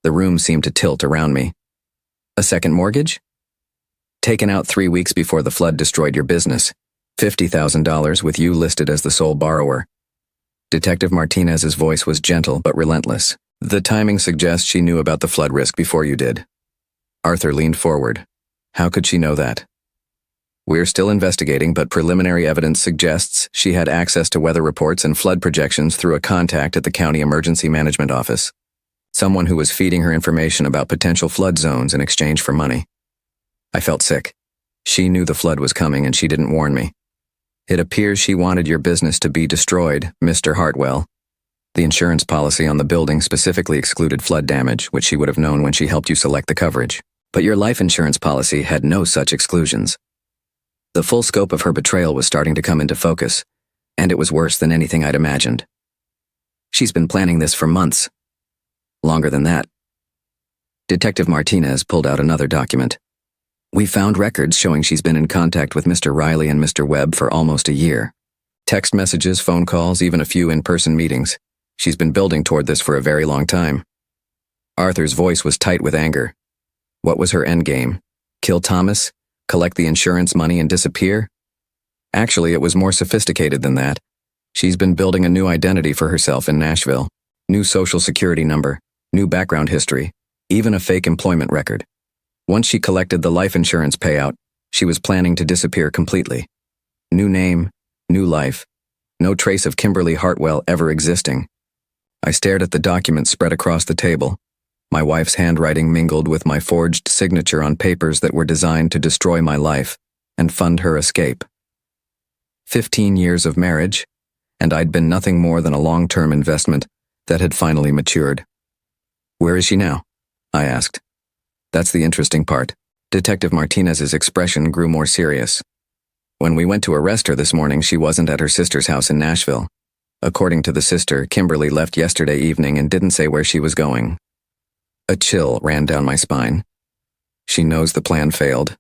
The room seemed to tilt around me. A second mortgage? Taken out 3 weeks before the flood destroyed your business. $50,000 with you listed as the sole borrower. Detective Martinez's voice was gentle but relentless. The timing suggests she knew about the flood risk before you did. Arthur leaned forward. How could she know that? We're still investigating, but preliminary evidence suggests she had access to weather reports and flood projections through a contact at the County Emergency Management Office. Someone who was feeding her information about potential flood zones in exchange for money. I felt sick. She knew the flood was coming and she didn't warn me. It appears she wanted your business to be destroyed, Mr. Hartwell. The insurance policy on the building specifically excluded flood damage, which she would have known when she helped you select the coverage. But your life insurance policy had no such exclusions. The full scope of her betrayal was starting to come into focus, and it was worse than anything I'd imagined. She's been planning this for months. Longer than that. Detective Martinez pulled out another document. We found records showing she's been in contact with Mr. Riley and Mr. Webb for almost a year. Text messages, phone calls, even a few in-person meetings. She's been building toward this for a very long time. Arthur's voice was tight with anger. What was her endgame? Kill Thomas? Collect the insurance money and disappear? Actually, it was more sophisticated than that. She's been building a new identity for herself in Nashville. New social security number, new background history, even a fake employment record. Once she collected the life insurance payout, she was planning to disappear completely. New name, new life, no trace of Kimberly Hartwell ever existing. I stared at the documents spread across the table. My wife's handwriting mingled with my forged signature on papers that were designed to destroy my life and fund her escape. 15 years of marriage, and I'd been nothing more than a long-term investment that had finally matured. Where is she now? I asked. That's the interesting part. Detective Martinez's expression grew more serious. When we went to arrest her this morning, she wasn't at her sister's house in Nashville. According to the sister, Kimberly left yesterday evening and didn't say where she was going. A chill ran down my spine. She knows the plan failed.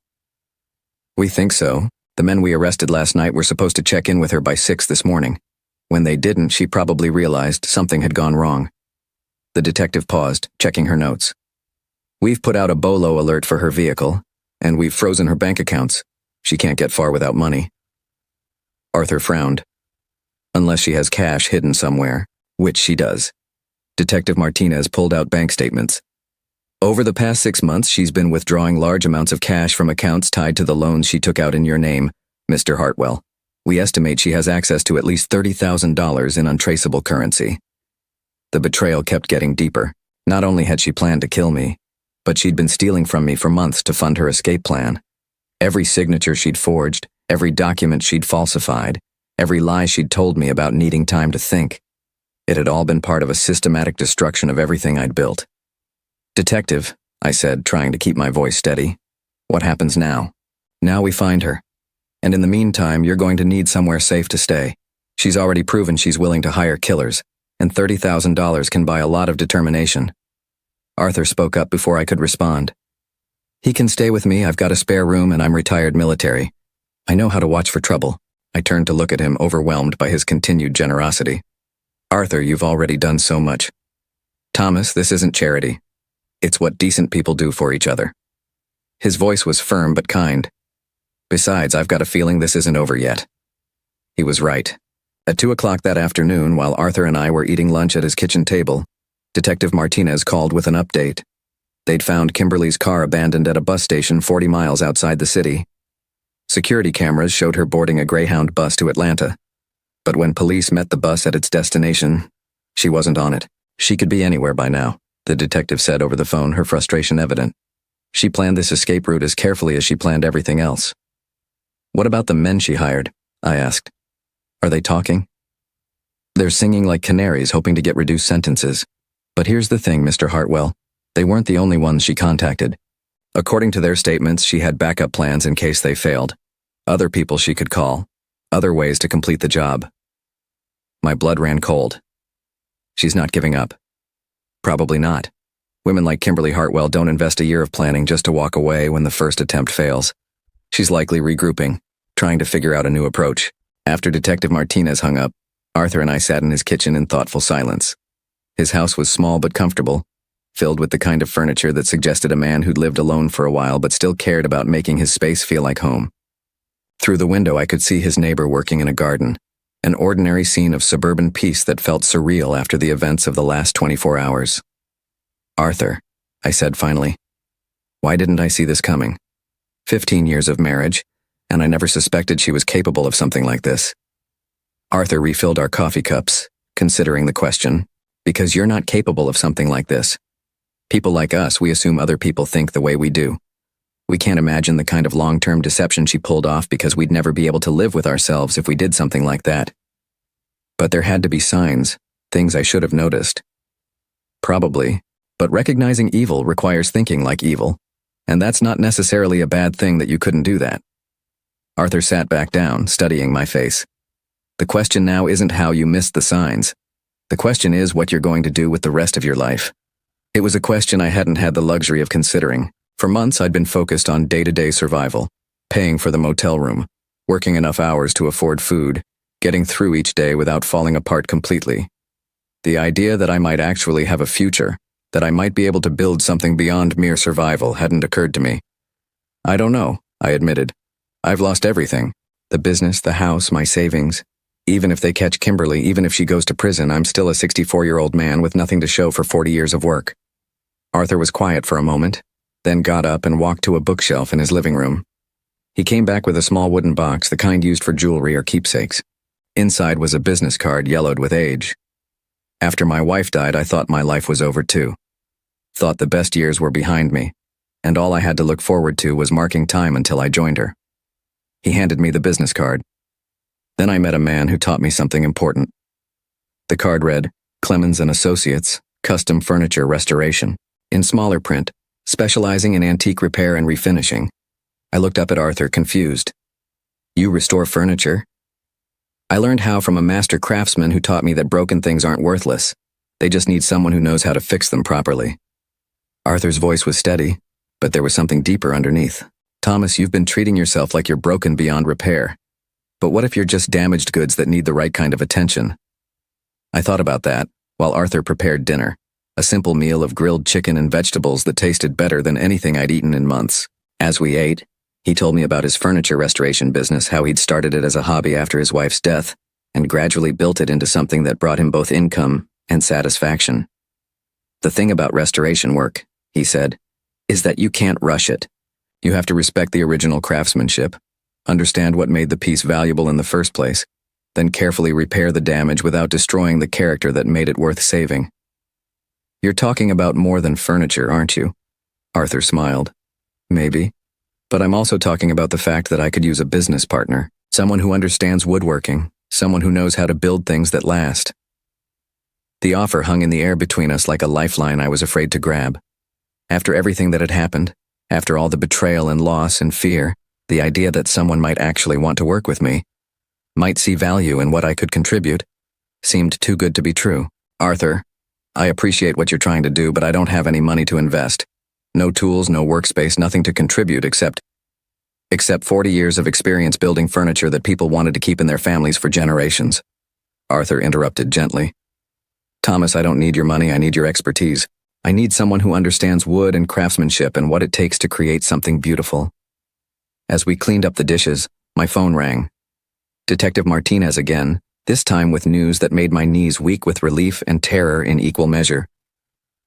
We think so. The men we arrested last night were supposed to check in with her by 6 this morning. When they didn't, she probably realized something had gone wrong. The detective paused, checking her notes. We've put out a BOLO alert for her vehicle, and we've frozen her bank accounts. She can't get far without money. Arthur frowned. Unless she has cash hidden somewhere, which she does. Detective Martinez pulled out bank statements. Over the past 6 months, she's been withdrawing large amounts of cash from accounts tied to the loans she took out in your name, Mr. Hartwell. We estimate she has access to at least $30,000 in untraceable currency. The betrayal kept getting deeper. Not only had she planned to kill me, but she'd been stealing from me for months to fund her escape plan. Every signature she'd forged, every document she'd falsified, every lie she'd told me about needing time to think. It had all been part of a systematic destruction of everything I'd built. "Detective," I said, trying to keep my voice steady. "What happens now?" "Now we find her. And in the meantime, you're going to need somewhere safe to stay. She's already proven she's willing to hire killers, and $30,000 can buy a lot of determination." Arthur spoke up before I could respond. "He can stay with me. I've got a spare room and I'm retired military. I know how to watch for trouble." I turned to look at him, overwhelmed by his continued generosity. "Arthur, you've already done so much." "Thomas, this isn't charity. It's what decent people do for each other." His voice was firm but kind. "Besides, I've got a feeling this isn't over yet." He was right. At 2 o'clock that afternoon, while Arthur and I were eating lunch at his kitchen table, Detective Martinez called with an update. They'd found Kimberly's car abandoned at a bus station 40 miles outside the city. Security cameras showed her boarding a Greyhound bus to Atlanta. But when police met the bus at its destination, she wasn't on it. "She could be anywhere by now," the detective said over the phone, her frustration evident. "She planned this escape route as carefully as she planned everything else." "What about the men she hired?" I asked. "Are they talking?" "They're singing like canaries, hoping to get reduced sentences. But here's the thing, Mr. Hartwell. They weren't the only ones she contacted. According to their statements, she had backup plans in case they failed. Other people she could call. Other ways to complete the job." My blood ran cold. She's not giving up. Probably not. Women like Kimberly Hartwell don't invest a year of planning just to walk away when the first attempt fails. She's likely regrouping, trying to figure out a new approach. After Detective Martinez hung up, Arthur and I sat in his kitchen in thoughtful silence. His house was small but comfortable, filled with the kind of furniture that suggested a man who'd lived alone for a while but still cared about making his space feel like home. Through the window, I could see his neighbor working in a garden, an ordinary scene of suburban peace that felt surreal after the events of the last 24 hours. "Arthur," I said finally, "why didn't I see this coming? 15 years of marriage, and I never suspected she was capable of something like this." Arthur refilled our coffee cups, considering the question. "Because you're not capable of something like this. People like us, we assume other people think the way we do. We can't imagine the kind of long-term deception she pulled off because we'd never be able to live with ourselves if we did something like that. But there had to be signs, things I should have noticed." "Probably, but recognizing evil requires thinking like evil, and that's not necessarily a bad thing that you couldn't do that." Arthur sat back down, studying my face. "The question now isn't how you missed the signs. The question is what you're going to do with the rest of your life." It was a question I hadn't had the luxury of considering. For months, I'd been focused on day-to-day survival, paying for the motel room, working enough hours to afford food, getting through each day without falling apart completely. The idea that I might actually have a future, that I might be able to build something beyond mere survival, hadn't occurred to me. "I don't know," I admitted. "I've lost everything. The business, the house, my savings. Even if they catch Kimberly, even if she goes to prison, I'm still a 64-year-old man with nothing to show for 40 years of work." Arthur was quiet for a moment, then got up and walked to a bookshelf in his living room. He came back with a small wooden box, the kind used for jewelry or keepsakes. Inside was a business card yellowed with age. "After my wife died, I thought my life was over too. Thought the best years were behind me, and all I had to look forward to was marking time until I joined her." He handed me the business card. "Then I met a man who taught me something important." The card read, "Clemens and Associates, Custom Furniture Restoration," in smaller print, specializing in antique repair and refinishing. I looked up at Arthur, confused. "You restore furniture?" "I learned how from a master craftsman who taught me that broken things aren't worthless. They just need someone who knows how to fix them properly." Arthur's voice was steady, but there was something deeper underneath. "Thomas, you've been treating yourself like you're broken beyond repair. But what if you're just damaged goods that need the right kind of attention?" I thought about that while Arthur prepared dinner, a simple meal of grilled chicken and vegetables that tasted better than anything I'd eaten in months. As we ate, he told me about his furniture restoration business, how he'd started it as a hobby after his wife's death, and gradually built it into something that brought him both income and satisfaction. "The thing about restoration work," he said, "is that you can't rush it. You have to respect the original craftsmanship, understand what made the piece valuable in the first place, then carefully repair the damage without destroying the character that made it worth saving." "You're talking about more than furniture, aren't you?" Arthur smiled. "Maybe. But I'm also talking about the fact that I could use a business partner, someone who understands woodworking, someone who knows how to build things that last." The offer hung in the air between us like a lifeline I was afraid to grab. After everything that had happened, after all the betrayal and loss and fear, the idea that someone might actually want to work with me, might see value in what I could contribute, seemed too good to be true. Arthur, I appreciate what you're trying to do, but I don't have any money to invest. No tools, no workspace, nothing to contribute except 40 years of experience building furniture that people wanted to keep in their families for generations. Arthur interrupted gently. Thomas, I don't need your money, I need your expertise. I need someone who understands wood and craftsmanship and what it takes to create something beautiful. As we cleaned up the dishes, my phone rang. Detective Martinez again, this time with news that made my knees weak with relief and terror in equal measure.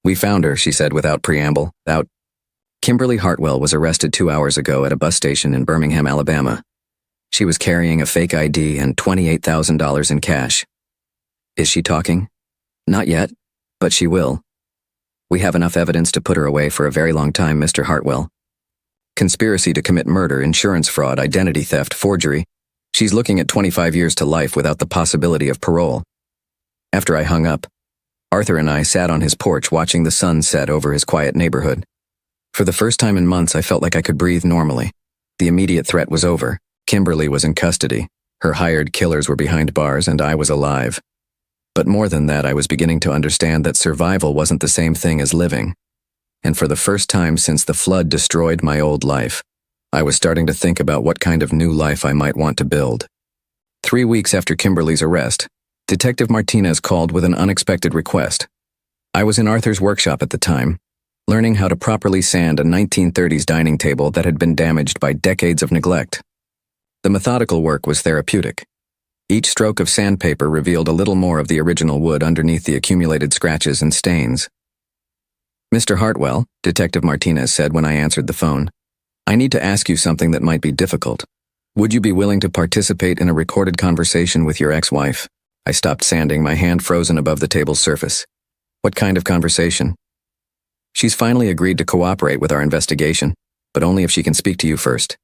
We found her, she said without preamble. Kimberly Hartwell was arrested 2 hours ago at a bus station in Birmingham, Alabama. She was carrying a fake ID and $28,000 in cash. Is she talking? Not yet, but she will. We have enough evidence to put her away for a very long time, Mr. Hartwell. Conspiracy to commit murder, insurance fraud, identity theft, forgery. She's looking at 25 years to life without the possibility of parole. After I hung up, Arthur and I sat on his porch watching the sun set over his quiet neighborhood. For the first time in months, I felt like I could breathe normally. The immediate threat was over. Kimberly was in custody. Her hired killers were behind bars, and I was alive. But more than that, I was beginning to understand that survival wasn't the same thing as living. And for the first time since the flood destroyed my old life, I was starting to think about what kind of new life I might want to build. 3 weeks after Kimberly's arrest, Detective Martinez called with an unexpected request. I was in Arthur's workshop at the time, learning how to properly sand a 1930s dining table that had been damaged by decades of neglect. The methodical work was therapeutic. Each stroke of sandpaper revealed a little more of the original wood underneath the accumulated scratches and stains. Mr. Hartwell, Detective Martinez said when I answered the phone, I need to ask you something that might be difficult. Would you be willing to participate in a recorded conversation with your ex-wife? I stopped sanding, my hand frozen above the table's surface. What kind of conversation? She's finally agreed to cooperate with our investigation, but only if she can speak to you first.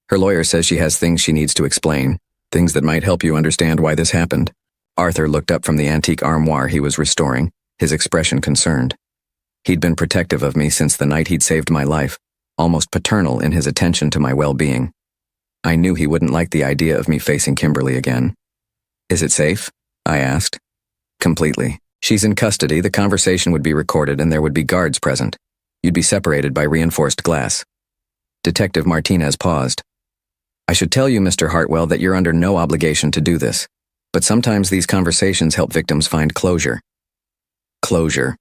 Her lawyer says she has things she needs to explain, things that might help you understand why this happened. Arthur looked up from the antique armoire he was restoring, his expression concerned. He'd been protective of me since the night he'd saved my life, almost paternal in his attention to my well-being. I knew he wouldn't like the idea of me facing Kimberly again. Is it safe? I asked. Completely. She's in custody, the conversation would be recorded, and there would be guards present. You'd be separated by reinforced glass. Detective Martinez paused. I should tell you, Mr. Hartwell, that you're under no obligation to do this, but sometimes these conversations help victims find closure. Closure.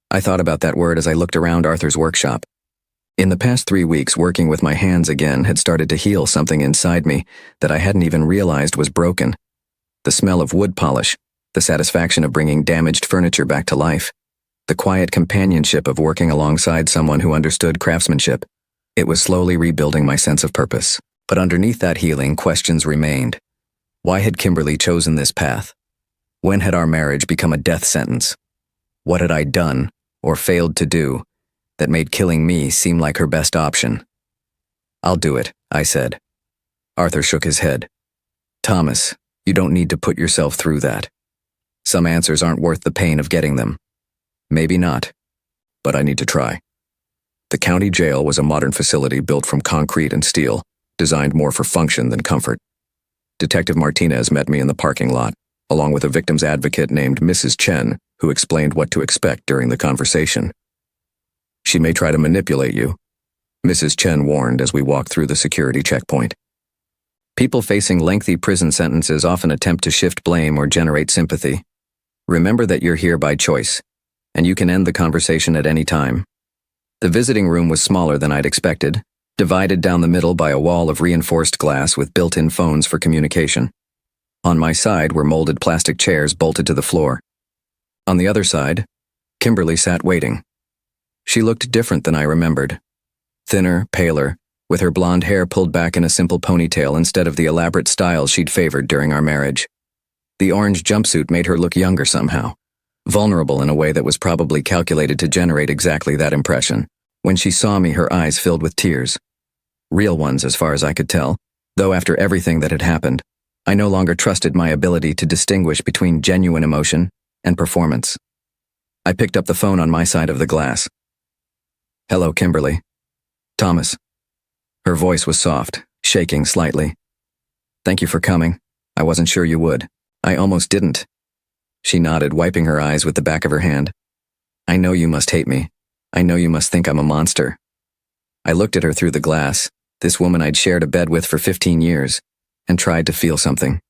I thought about that word as I looked around Arthur's workshop. In the past 3 weeks, working with my hands again had started to heal something inside me that I hadn't even realized was broken. The smell of wood polish, the satisfaction of bringing damaged furniture back to life, the quiet companionship of working alongside someone who understood craftsmanship. It was slowly rebuilding my sense of purpose. But underneath that healing, questions remained. Why had Kimberly chosen this path? When had our marriage become a death sentence? What had I done, or failed to do, that made killing me seem like her best option? I'll do it, I said. Arthur shook his head. Thomas, you don't need to put yourself through that. Some answers aren't worth the pain of getting them. Maybe not, but I need to try. The county jail was a modern facility built from concrete and steel, designed more for function than comfort. Detective Martinez met me in the parking lot, along with a victim's advocate named Mrs. Chen, who explained what to expect during the conversation. She may try to manipulate you, Mrs. Chen warned as we walked through the security checkpoint. People facing lengthy prison sentences often attempt to shift blame or generate sympathy. Remember that you're here by choice, and you can end the conversation at any time. The visiting room was smaller than I'd expected, divided down the middle by a wall of reinforced glass with built-in phones for communication. On my side were molded plastic chairs bolted to the floor. On the other side, Kimberly sat waiting. She looked different than I remembered. Thinner, paler, with her blonde hair pulled back in a simple ponytail instead of the elaborate styles she'd favored during our marriage. The orange jumpsuit made her look younger somehow, vulnerable in a way that was probably calculated to generate exactly that impression. When she saw me, her eyes filled with tears. Real ones, as far as I could tell, though after everything that had happened, I no longer trusted my ability to distinguish between genuine emotion and performance. I picked up the phone on my side of the glass. "Hello, Kimberly." "Thomas." Her voice was soft, shaking slightly. "Thank you for coming. I wasn't sure you would. I almost didn't." She nodded, wiping her eyes with the back of her hand. "I know you must hate me. I know you must think I'm a monster." I looked at her through the glass, this woman I'd shared a bed with for 15 years, and tried to feel something.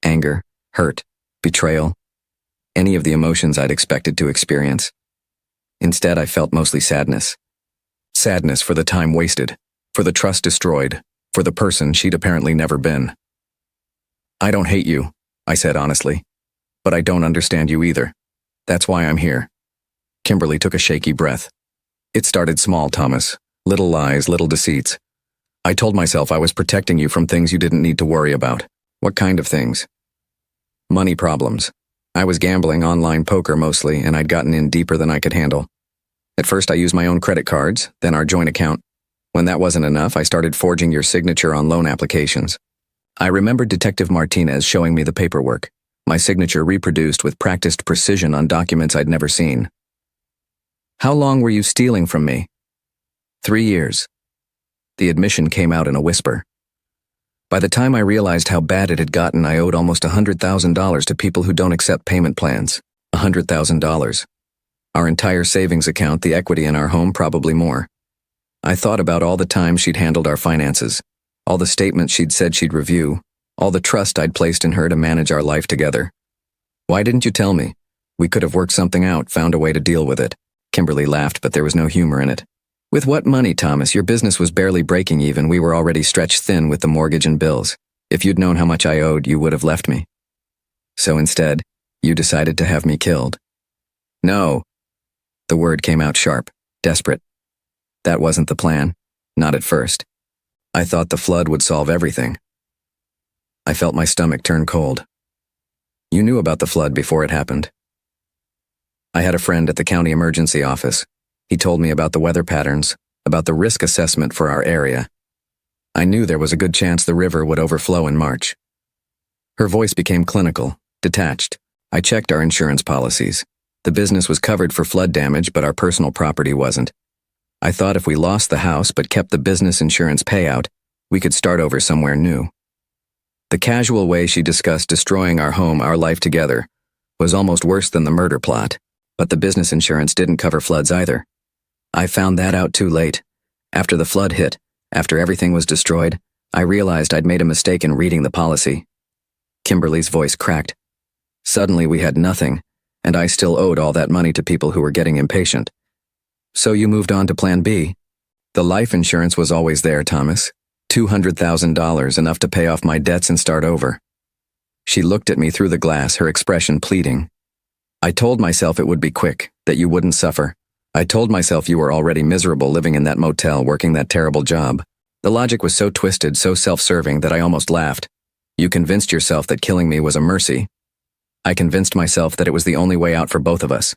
Anger, hurt, betrayal, any of the emotions I'd expected to experience. Instead, I felt mostly sadness. Sadness for the time wasted, for the trust destroyed, for the person she'd apparently never been. "I don't hate you," I said honestly, "but I don't understand you either. That's why I'm here." Kimberly took a shaky breath. "It started small, Thomas. Little lies, little deceits. I told myself I was protecting you from things you didn't need to worry about." "What kind of things?" "Money problems. I was gambling online poker mostly, and I'd gotten in deeper than I could handle. At first I used my own credit cards, then our joint account. When that wasn't enough, I started forging your signature on loan applications. I remembered Detective Martinez showing me the paperwork, my signature reproduced with practiced precision on documents I'd never seen. "How long were you stealing from me?" 3 years. The admission came out in a whisper. By the time I realized how bad it had gotten, I owed almost $100,000 to people who don't accept payment plans. $100,000. Our entire savings account, the equity in our home, probably more. I thought about all the times she'd handled our finances, all the statements she'd said she'd review, all the trust I'd placed in her to manage our life together. "Why didn't you tell me? We could have worked something out, found a way to deal with it." Kimberly laughed, but there was no humor in it. "With what money, Thomas? Your business was barely breaking even. We were already stretched thin with the mortgage and bills. If you'd known how much I owed, you would have left me. So instead, you decided to have me killed." "No." The word came out sharp, desperate. "That wasn't the plan. Not at first. I thought the flood would solve everything." I felt my stomach turn cold. "You knew about the flood before it happened." "I had a friend at the county emergency office. He told me about the weather patterns, about the risk assessment for our area. I knew there was a good chance the river would overflow in March." Her voice became clinical, detached. "I checked our insurance policies. The business was covered for flood damage, but our personal property wasn't. I thought if we lost the house but kept the business insurance payout, we could start over somewhere new." The casual way she discussed destroying our home, our life together, was almost worse than the murder plot, but the business insurance didn't cover floods either. I found that out too late. After the flood hit, after everything was destroyed, I realized I'd made a mistake in reading the policy. Kimberly's voice cracked. "Suddenly we had nothing, and I still owed all that money to people who were getting impatient. So you moved on to Plan B. The life insurance was always there, Thomas. $200,000, enough to pay off my debts and start over." She looked at me through the glass, her expression pleading. "I told myself it would be quick, that you wouldn't suffer. I told myself you were already miserable living in that motel, working that terrible job. The logic was so twisted, so self-serving that I almost laughed. You convinced yourself that killing me was a mercy. I convinced myself that it was the only way out for both of us."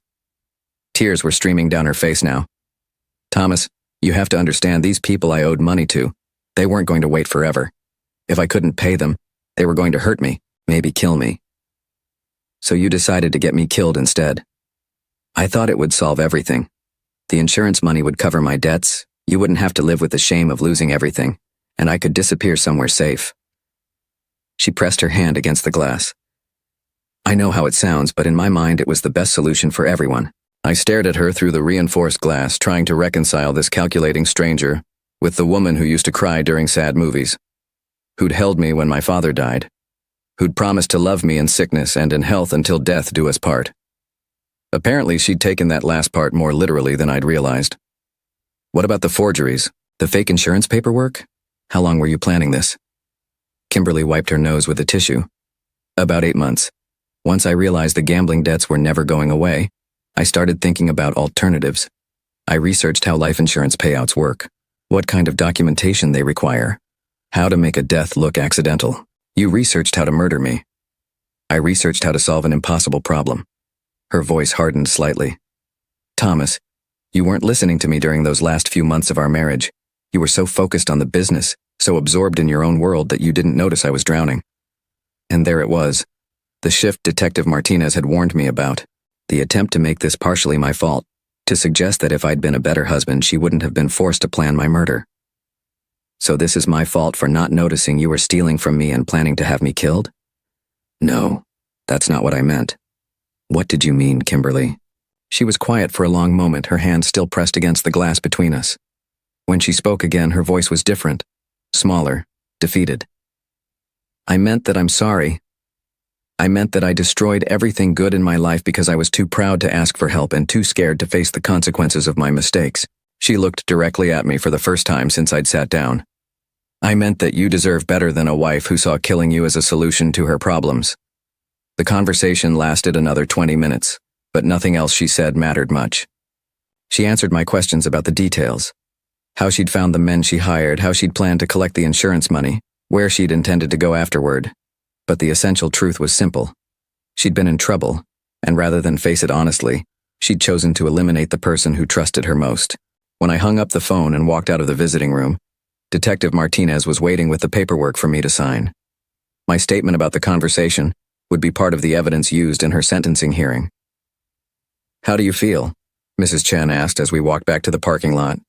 Tears were streaming down her face now. "Thomas, you have to understand, these people I owed money to, they weren't going to wait forever. If I couldn't pay them, they were going to hurt me, maybe kill me. So you decided to get me killed instead. I thought it would solve everything. The insurance money would cover my debts, you wouldn't have to live with the shame of losing everything, and I could disappear somewhere safe." She pressed her hand against the glass. "I know how it sounds, but in my mind it was the best solution for everyone." I stared at her through the reinforced glass, trying to reconcile this calculating stranger with the woman who used to cry during sad movies, who'd held me when my father died, who'd promised to love me in sickness and in health until death do us part. Apparently, she'd taken that last part more literally than I'd realized. "What about the forgeries? The fake insurance paperwork? How long were you planning this?" Kimberly wiped her nose with a tissue. "About 8 months. Once I realized the gambling debts were never going away, I started thinking about alternatives. I researched how life insurance payouts work, what kind of documentation they require, how to make a death look accidental. You researched how to murder me. I researched how to solve an impossible problem." Her voice hardened slightly. "Thomas, you weren't listening to me during those last few months of our marriage. You were so focused on the business, so absorbed in your own world that you didn't notice I was drowning. And there it was, The shift Detective Martinez had warned me about. The attempt to make this partially my fault, to suggest that if I'd been a better husband, she wouldn't have been forced to plan my murder. So this is my fault for not noticing you were stealing from me and planning to have me killed? No, that's not what I meant. What did you mean, Kimberly? She was quiet for a long moment, her hand still pressed against the glass between us. When she spoke again, her voice was different, smaller, defeated. I meant that I'm sorry. I meant that I destroyed everything good in my life because I was too proud to ask for help and too scared to face the consequences of my mistakes. She looked directly at me for the first time since I'd sat down. I meant that you deserve better than a wife who saw killing you as a solution to her problems. The conversation lasted another 20 minutes, but nothing else she said mattered much. She answered my questions about the details. How she'd found the men she hired, how she'd planned to collect the insurance money, where she'd intended to go afterward. But the essential truth was simple. She'd been in trouble, and rather than face it honestly, she'd chosen to eliminate the person who trusted her most. When I hung up the phone and walked out of the visiting room, Detective Martinez was waiting with the paperwork for me to sign. My statement about the conversation would be part of the evidence used in her sentencing hearing. How do you feel? Mrs. Chen asked as we walked back to the parking lot.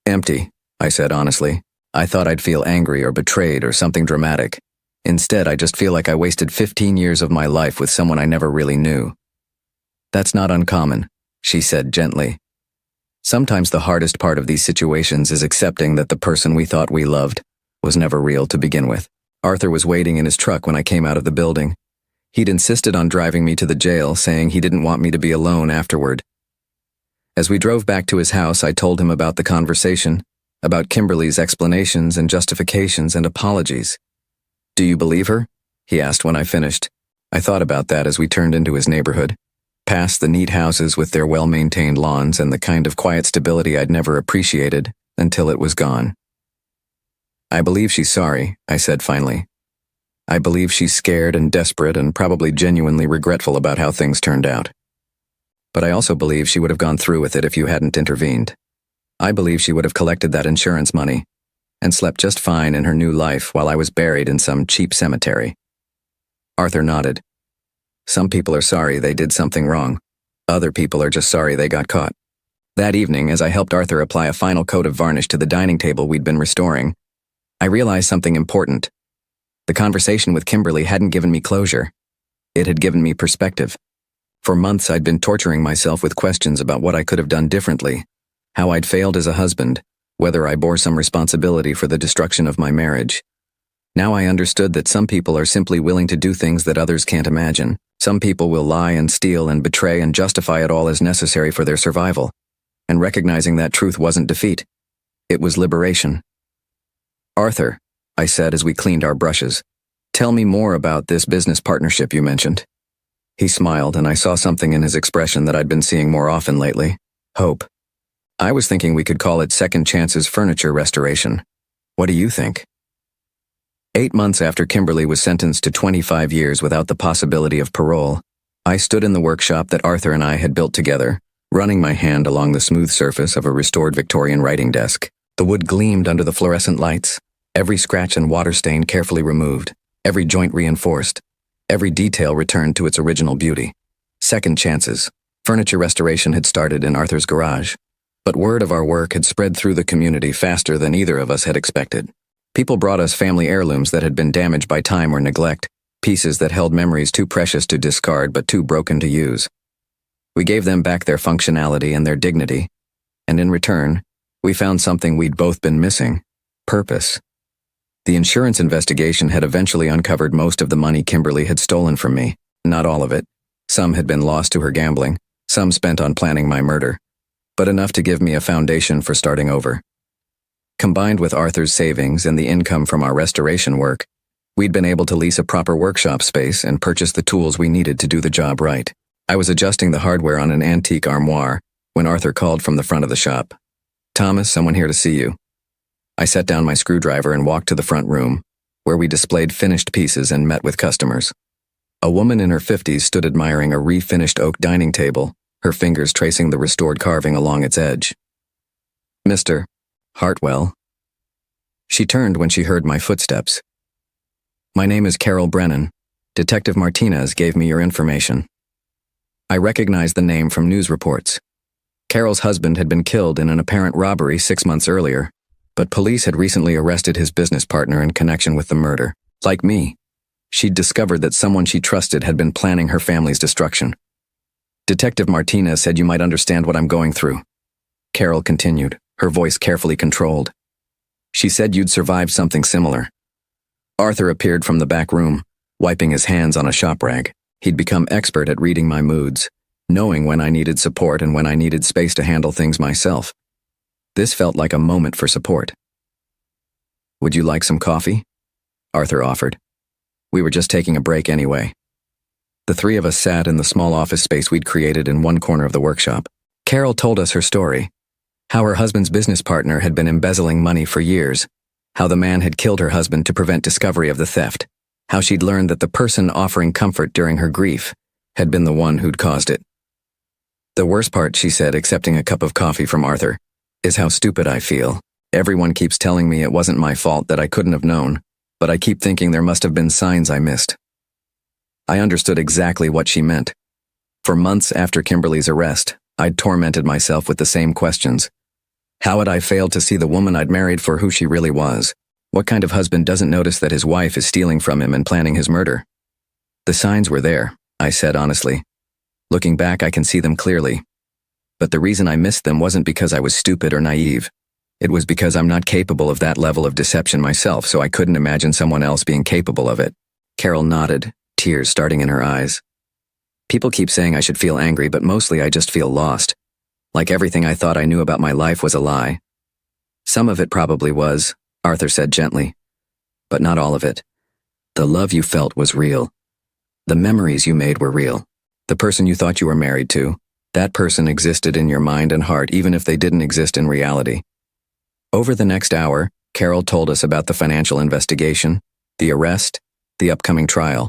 Empty, I said honestly. I thought I'd feel angry or betrayed or something dramatic. Instead, I just feel like I wasted 15 years of my life with someone I never really knew. That's not uncommon, she said gently. Sometimes the hardest part of these situations is accepting that the person we thought we loved was never real to begin with. Arthur was waiting in his truck when I came out of the building. He'd insisted on driving me to the jail, saying he didn't want me to be alone afterward. As we drove back to his house, I told him about the conversation, about Kimberly's explanations and justifications and apologies. Do you believe her? He asked when I finished. I thought about that as we turned into his neighborhood, past the neat houses with their well-maintained lawns and the kind of quiet stability I'd never appreciated until it was gone. I believe she's sorry, I said finally. I believe she's scared and desperate and probably genuinely regretful about how things turned out. But I also believe she would have gone through with it if you hadn't intervened. I believe she would have collected that insurance money and slept just fine in her new life while I was buried in some cheap cemetery. Arthur nodded. Some people are sorry they did something wrong. Other people are just sorry they got caught. That evening, as I helped Arthur apply a final coat of varnish to the dining table we'd been restoring, I realized something important. The conversation with Kimberly hadn't given me closure. It had given me perspective. For months, I'd been torturing myself with questions about what I could have done differently, how I'd failed as a husband, whether I bore some responsibility for the destruction of my marriage. Now I understood that some people are simply willing to do things that others can't imagine. Some people will lie and steal and betray and justify it all as necessary for their survival. And recognizing that truth wasn't defeat. It was liberation. Arthur, I said as we cleaned our brushes, tell me more about this business partnership you mentioned. He smiled, and I saw something in his expression that I'd been seeing more often lately. Hope. I was thinking we could call it Second Chance's Furniture Restoration. What do you think? 8 months after Kimberly was sentenced to 25 years without the possibility of parole, I stood in the workshop that Arthur and I had built together, running my hand along the smooth surface of a restored Victorian writing desk. The wood gleamed under the fluorescent lights, every scratch and water stain carefully removed, every joint reinforced, every detail returned to its original beauty. Second chances. Furniture restoration had started in Arthur's garage, but word of our work had spread through the community faster than either of us had expected. People brought us family heirlooms that had been damaged by time or neglect, pieces that held memories too precious to discard but too broken to use. We gave them back their functionality and their dignity, and in return, we found something we'd both been missing: purpose. The insurance investigation had eventually uncovered most of the money Kimberly had stolen from me. Not all of it. Some had been lost to her gambling, some spent on planning my murder, but enough to give me a foundation for starting over. Combined with Arthur's savings and the income from our restoration work, we'd been able to lease a proper workshop space and purchase the tools we needed to do the job right. I was adjusting the hardware on an antique armoire when Arthur called from the front of the shop. Thomas, someone here to see you. I set down my screwdriver and walked to the front room, where we displayed finished pieces and met with customers. A woman in her 50s stood admiring a refinished oak dining table, her fingers tracing the restored carving along its edge. Mr. Hartwell. She turned when she heard my footsteps. My name is Carol Brennan, Detective Martinez gave me your information. I recognized the name from news reports. Carol's husband had been killed in an apparent robbery 6 months earlier, but police had recently arrested his business partner in connection with the murder. Like me, she'd discovered that someone she trusted had been planning her family's destruction. Detective Martinez said you might understand what I'm going through. Carol continued, her voice carefully controlled. She said you'd survived something similar. Arthur appeared from the back room, wiping his hands on a shop rag. He'd become expert at reading my moods, knowing when I needed support and when I needed space to handle things myself. This felt like a moment for support. Would you like some coffee? Arthur offered. We were just taking a break anyway. The three of us sat in the small office space we'd created in one corner of the workshop. Carol told us her story, how her husband's business partner had been embezzling money for years, how the man had killed her husband to prevent discovery of the theft, how she'd learned that the person offering comfort during her grief had been the one who'd caused it. The worst part, she said, accepting a cup of coffee from Arthur, is how stupid I feel. Everyone keeps telling me it wasn't my fault, that I couldn't have known, but I keep thinking there must have been signs I missed. I understood exactly what she meant. For months after Kimberly's arrest, I'd tormented myself with the same questions. How had I failed to see the woman I'd married for who she really was? What kind of husband doesn't notice that his wife is stealing from him and planning his murder? The signs were there, I said honestly. Looking back, I can see them clearly. But the reason I missed them wasn't because I was stupid or naive. It was because I'm not capable of that level of deception myself, so I couldn't imagine someone else being capable of it. Carol nodded, tears starting in her eyes. People keep saying I should feel angry, but mostly I just feel lost. Like everything I thought I knew about my life was a lie. Some of it probably was, Arthur said gently. But not all of it. The love you felt was real. The memories you made were real. The person you thought you were married to, that person existed in your mind and heart even if they didn't exist in reality. Over the next hour, Carol told us about the financial investigation, the arrest, the upcoming trial.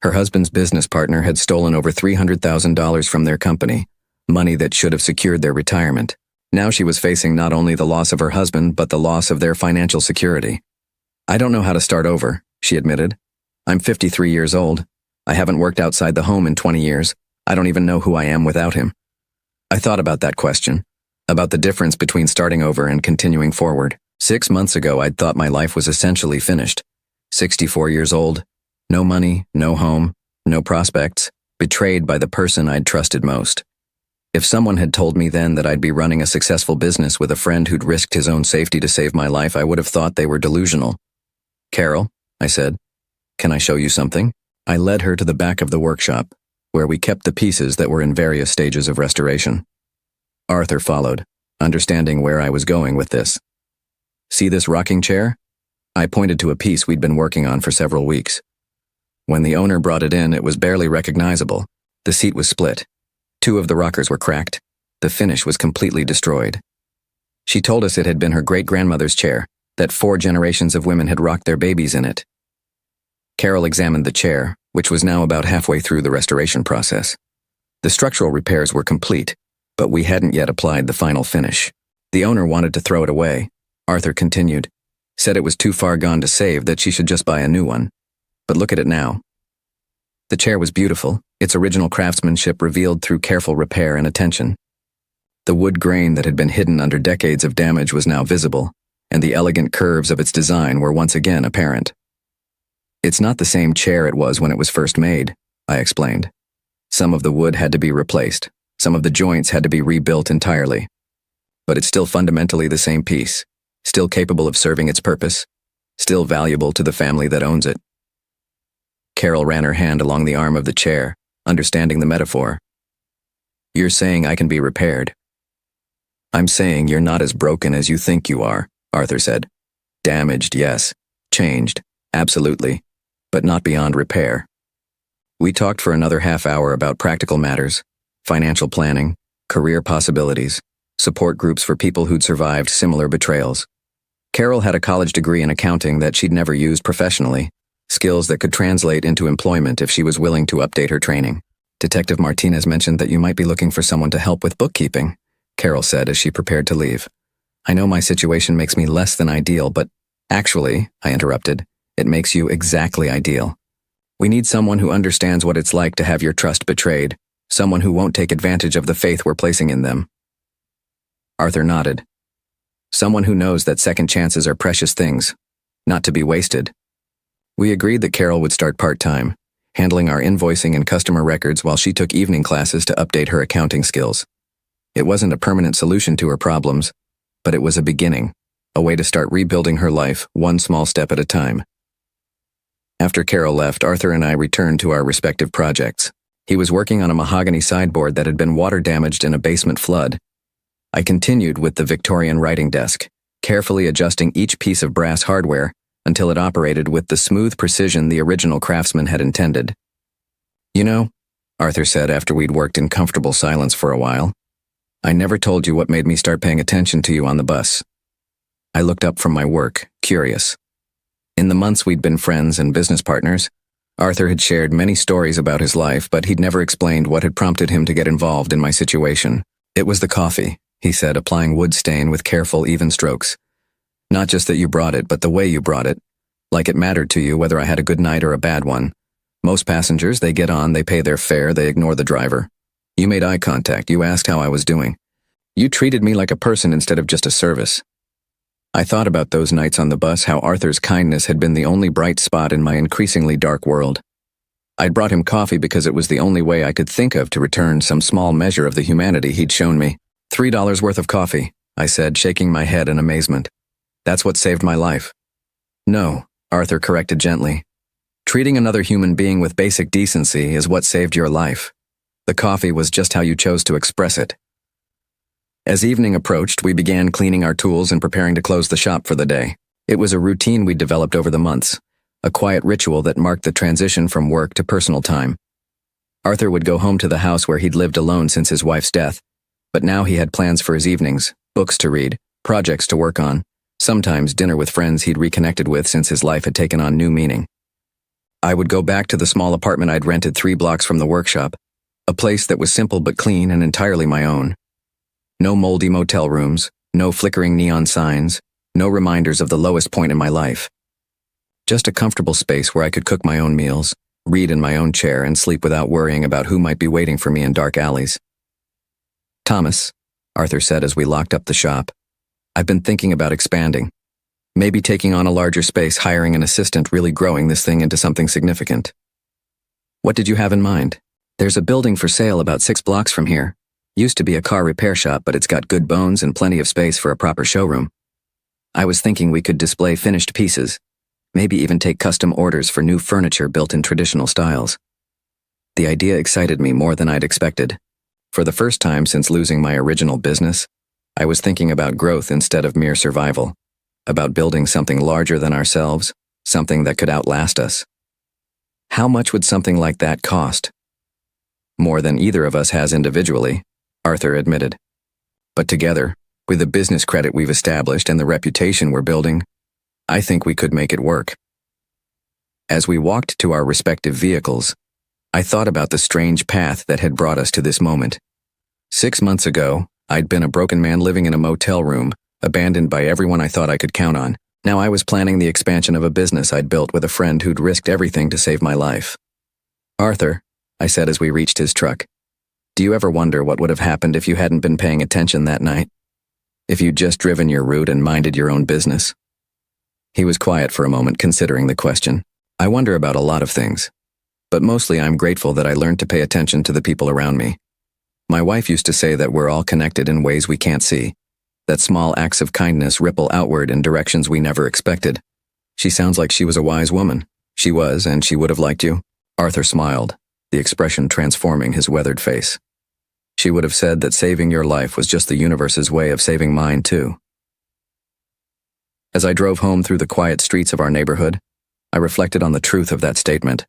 Her husband's business partner had stolen over $300,000 from their company, money that should have secured their retirement. Now she was facing not only the loss of her husband, but the loss of their financial security. I don't know how to start over, she admitted. I'm 53 years old. I haven't worked outside the home in 20 years. I don't even know who I am without him. I thought about that question, about the difference between starting over and continuing forward. 6 months ago, I'd thought my life was essentially finished. 64 years old, no money, no home, no prospects, betrayed by the person I'd trusted most. If someone had told me then that I'd be running a successful business with a friend who'd risked his own safety to save my life, I would have thought they were delusional. Carol, I said, can I show you something? I led her to the back of the workshop, where we kept the pieces that were in various stages of restoration. Arthur followed, understanding where I was going with this. See this rocking chair? I pointed to a piece we'd been working on for several weeks. When the owner brought it in, it was barely recognizable. The seat was split. 2 of the rockers were cracked. The finish was completely destroyed. She told us it had been her great-grandmother's chair, that 4 generations of women had rocked their babies in it. Carol examined the chair, which was now about halfway through the restoration process. The structural repairs were complete, but we hadn't yet applied the final finish. The owner wanted to throw it away. Arthur continued, said it was too far gone to save, that she should just buy a new one. But look at it now. The chair was beautiful, its original craftsmanship revealed through careful repair and attention. The wood grain that had been hidden under decades of damage was now visible, and the elegant curves of its design were once again apparent. It's not the same chair it was when it was first made, I explained. Some of the wood had to be replaced. Some of the joints had to be rebuilt entirely. But it's still fundamentally the same piece, still capable of serving its purpose, still valuable to the family that owns it. Carol ran her hand along the arm of the chair, understanding the metaphor. You're saying I can be repaired. I'm saying you're not as broken as you think you are, Arthur said. Damaged, yes. Changed, absolutely. But not beyond repair. We talked for another half hour about practical matters, financial planning, career possibilities, support groups for people who'd survived similar betrayals. Carol had a college degree in accounting that she'd never used professionally, skills that could translate into employment if she was willing to update her training. Detective Martinez mentioned that you might be looking for someone to help with bookkeeping, Carol said as she prepared to leave. I know my situation makes me less than ideal, but actually, I interrupted, it makes you exactly ideal. We need someone who understands what it's like to have your trust betrayed, someone who won't take advantage of the faith we're placing in them. Arthur nodded. Someone who knows that second chances are precious things, not to be wasted. We agreed that Carol would start part-time, handling our invoicing and customer records while she took evening classes to update her accounting skills. It wasn't a permanent solution to her problems, but it was a beginning, a way to start rebuilding her life one small step at a time. After Carol left, Arthur and I returned to our respective projects. He was working on a mahogany sideboard that had been water damaged in a basement flood. I continued with the Victorian writing desk, carefully adjusting each piece of brass hardware until it operated with the smooth precision the original craftsman had intended. "You know," Arthur said after we'd worked in comfortable silence for a while, "I never told you what made me start paying attention to you on the bus." I looked up from my work, curious. In the months we'd been friends and business partners, Arthur had shared many stories about his life, but he'd never explained what had prompted him to get involved in my situation. "It was the coffee," he said, applying wood stain with careful, even strokes. "Not just that you brought it, but the way you brought it. Like it mattered to you whether I had a good night or a bad one. Most passengers, they get on, they pay their fare, they ignore the driver. You made eye contact, you asked how I was doing. You treated me like a person instead of just a service." I thought about those nights on the bus, how Arthur's kindness had been the only bright spot in my increasingly dark world. I'd brought him coffee because it was the only way I could think of to return some small measure of the humanity he'd shown me. $3 worth of coffee, I said, shaking my head in amazement. "That's what saved my life." "No," Arthur corrected gently. "Treating another human being with basic decency is what saved your life. The coffee was just how you chose to express it." As evening approached, we began cleaning our tools and preparing to close the shop for the day. It was a routine we'd developed over the months, a quiet ritual that marked the transition from work to personal time. Arthur would go home to the house where he'd lived alone since his wife's death, but now he had plans for his evenings, books to read, projects to work on, sometimes dinner with friends he'd reconnected with since his life had taken on new meaning. I would go back to the small apartment I'd rented 3 blocks from the workshop, a place that was simple but clean and entirely my own. No moldy motel rooms, no flickering neon signs, no reminders of the lowest point in my life. Just a comfortable space where I could cook my own meals, read in my own chair, and sleep without worrying about who might be waiting for me in dark alleys. "Thomas," Arthur said as we locked up the shop, "I've been thinking about expanding. Maybe taking on a larger space, hiring an assistant, really growing this thing into something significant." "What did you have in mind?" "There's a building for sale about 6 blocks from here. Used to be a car repair shop, but it's got good bones and plenty of space for a proper showroom. I was thinking we could display finished pieces, maybe even take custom orders for new furniture built in traditional styles." The idea excited me more than I'd expected. For the first time since losing my original business, I was thinking about growth instead of mere survival, about building something larger than ourselves, something that could outlast us. How much would something like that cost? "More than either of us has individually," Arthur admitted. "But together, with the business credit we've established and the reputation we're building, I think we could make it work." As we walked to our respective vehicles, I thought about the strange path that had brought us to this moment. 6 months ago, I'd been a broken man living in a motel room, abandoned by everyone I thought I could count on. Now I was planning the expansion of a business I'd built with a friend who'd risked everything to save my life. "Arthur," I said as we reached his truck, "do you ever wonder what would have happened if you hadn't been paying attention that night? If you'd just driven your route and minded your own business?" He was quiet for a moment, considering the question. "I wonder about a lot of things, but mostly I'm grateful that I learned to pay attention to the people around me. My wife used to say that we're all connected in ways we can't see, that small acts of kindness ripple outward in directions we never expected. She sounds like she was a wise woman. She was, and she would have liked you." Arthur smiled, the expression transforming his weathered face. "She would have said that saving your life was just the universe's way of saving mine, too." As I drove home through the quiet streets of our neighborhood, I reflected on the truth of that statement.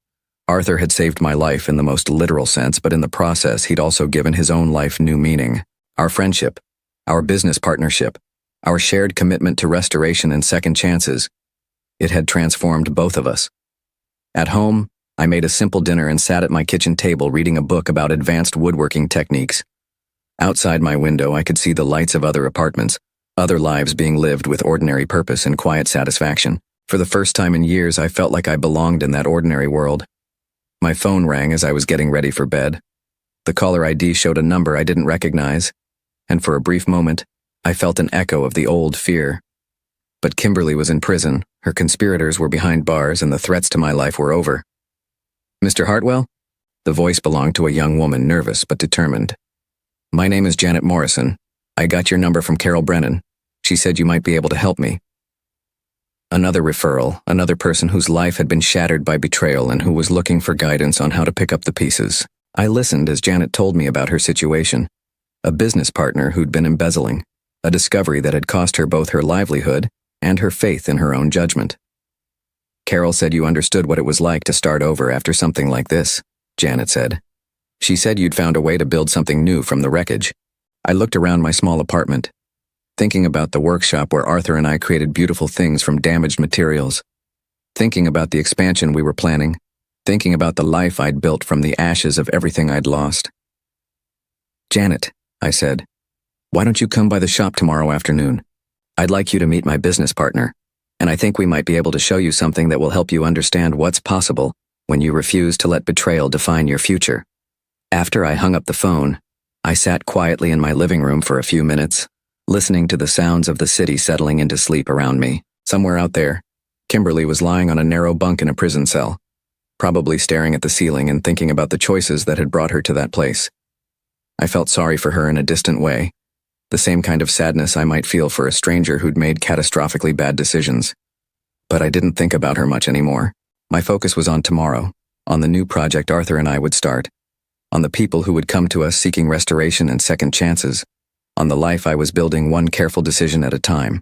Arthur had saved my life in the most literal sense, but in the process, he'd also given his own life new meaning. Our friendship, our business partnership, our shared commitment to restoration and second chances. It had transformed both of us. At home, I made a simple dinner and sat at my kitchen table reading a book about advanced woodworking techniques. Outside my window, I could see the lights of other apartments, other lives being lived with ordinary purpose and quiet satisfaction. For the first time in years, I felt like I belonged in that ordinary world. My phone rang as I was getting ready for bed. The caller ID showed a number I didn't recognize, and for a brief moment, I felt an echo of the old fear. But Kimberly was in prison, her conspirators were behind bars, and the threats to my life were over. Mr. Hartwell? The voice belonged to a young woman, nervous but determined. My name is Janet Morrison. I got your number from Carol Brennan. She said you might be able to help me. Another referral, another person whose life had been shattered by betrayal and who was looking for guidance on how to pick up the pieces. I listened as Janet told me about her situation. A business partner who'd been embezzling, a discovery that had cost her both her livelihood and her faith in her own judgment. Carol said you understood what it was like to start over after something like this, Janet said. She said you'd found a way to build something new from the wreckage. I looked around my small apartment, thinking about the workshop where Arthur and I created beautiful things from damaged materials, thinking about the expansion we were planning, thinking about the life I'd built from the ashes of everything I'd lost. Janet, I said, why don't you come by the shop tomorrow afternoon? I'd like you to meet my business partner, and I think we might be able to show you something that will help you understand what's possible when you refuse to let betrayal define your future. After I hung up the phone, I sat quietly in my living room for a few minutes, listening to the sounds of the city settling into sleep around me. Somewhere out there, Kimberly was lying on a narrow bunk in a prison cell, probably staring at the ceiling and thinking about the choices that had brought her to that place. I felt sorry for her in a distant way, the same kind of sadness I might feel for a stranger who'd made catastrophically bad decisions. But I didn't think about her much anymore. My focus was on tomorrow, on the new project Arthur and I would start, on the people who would come to us seeking restoration and second chances, on the life I was building one careful decision at a time.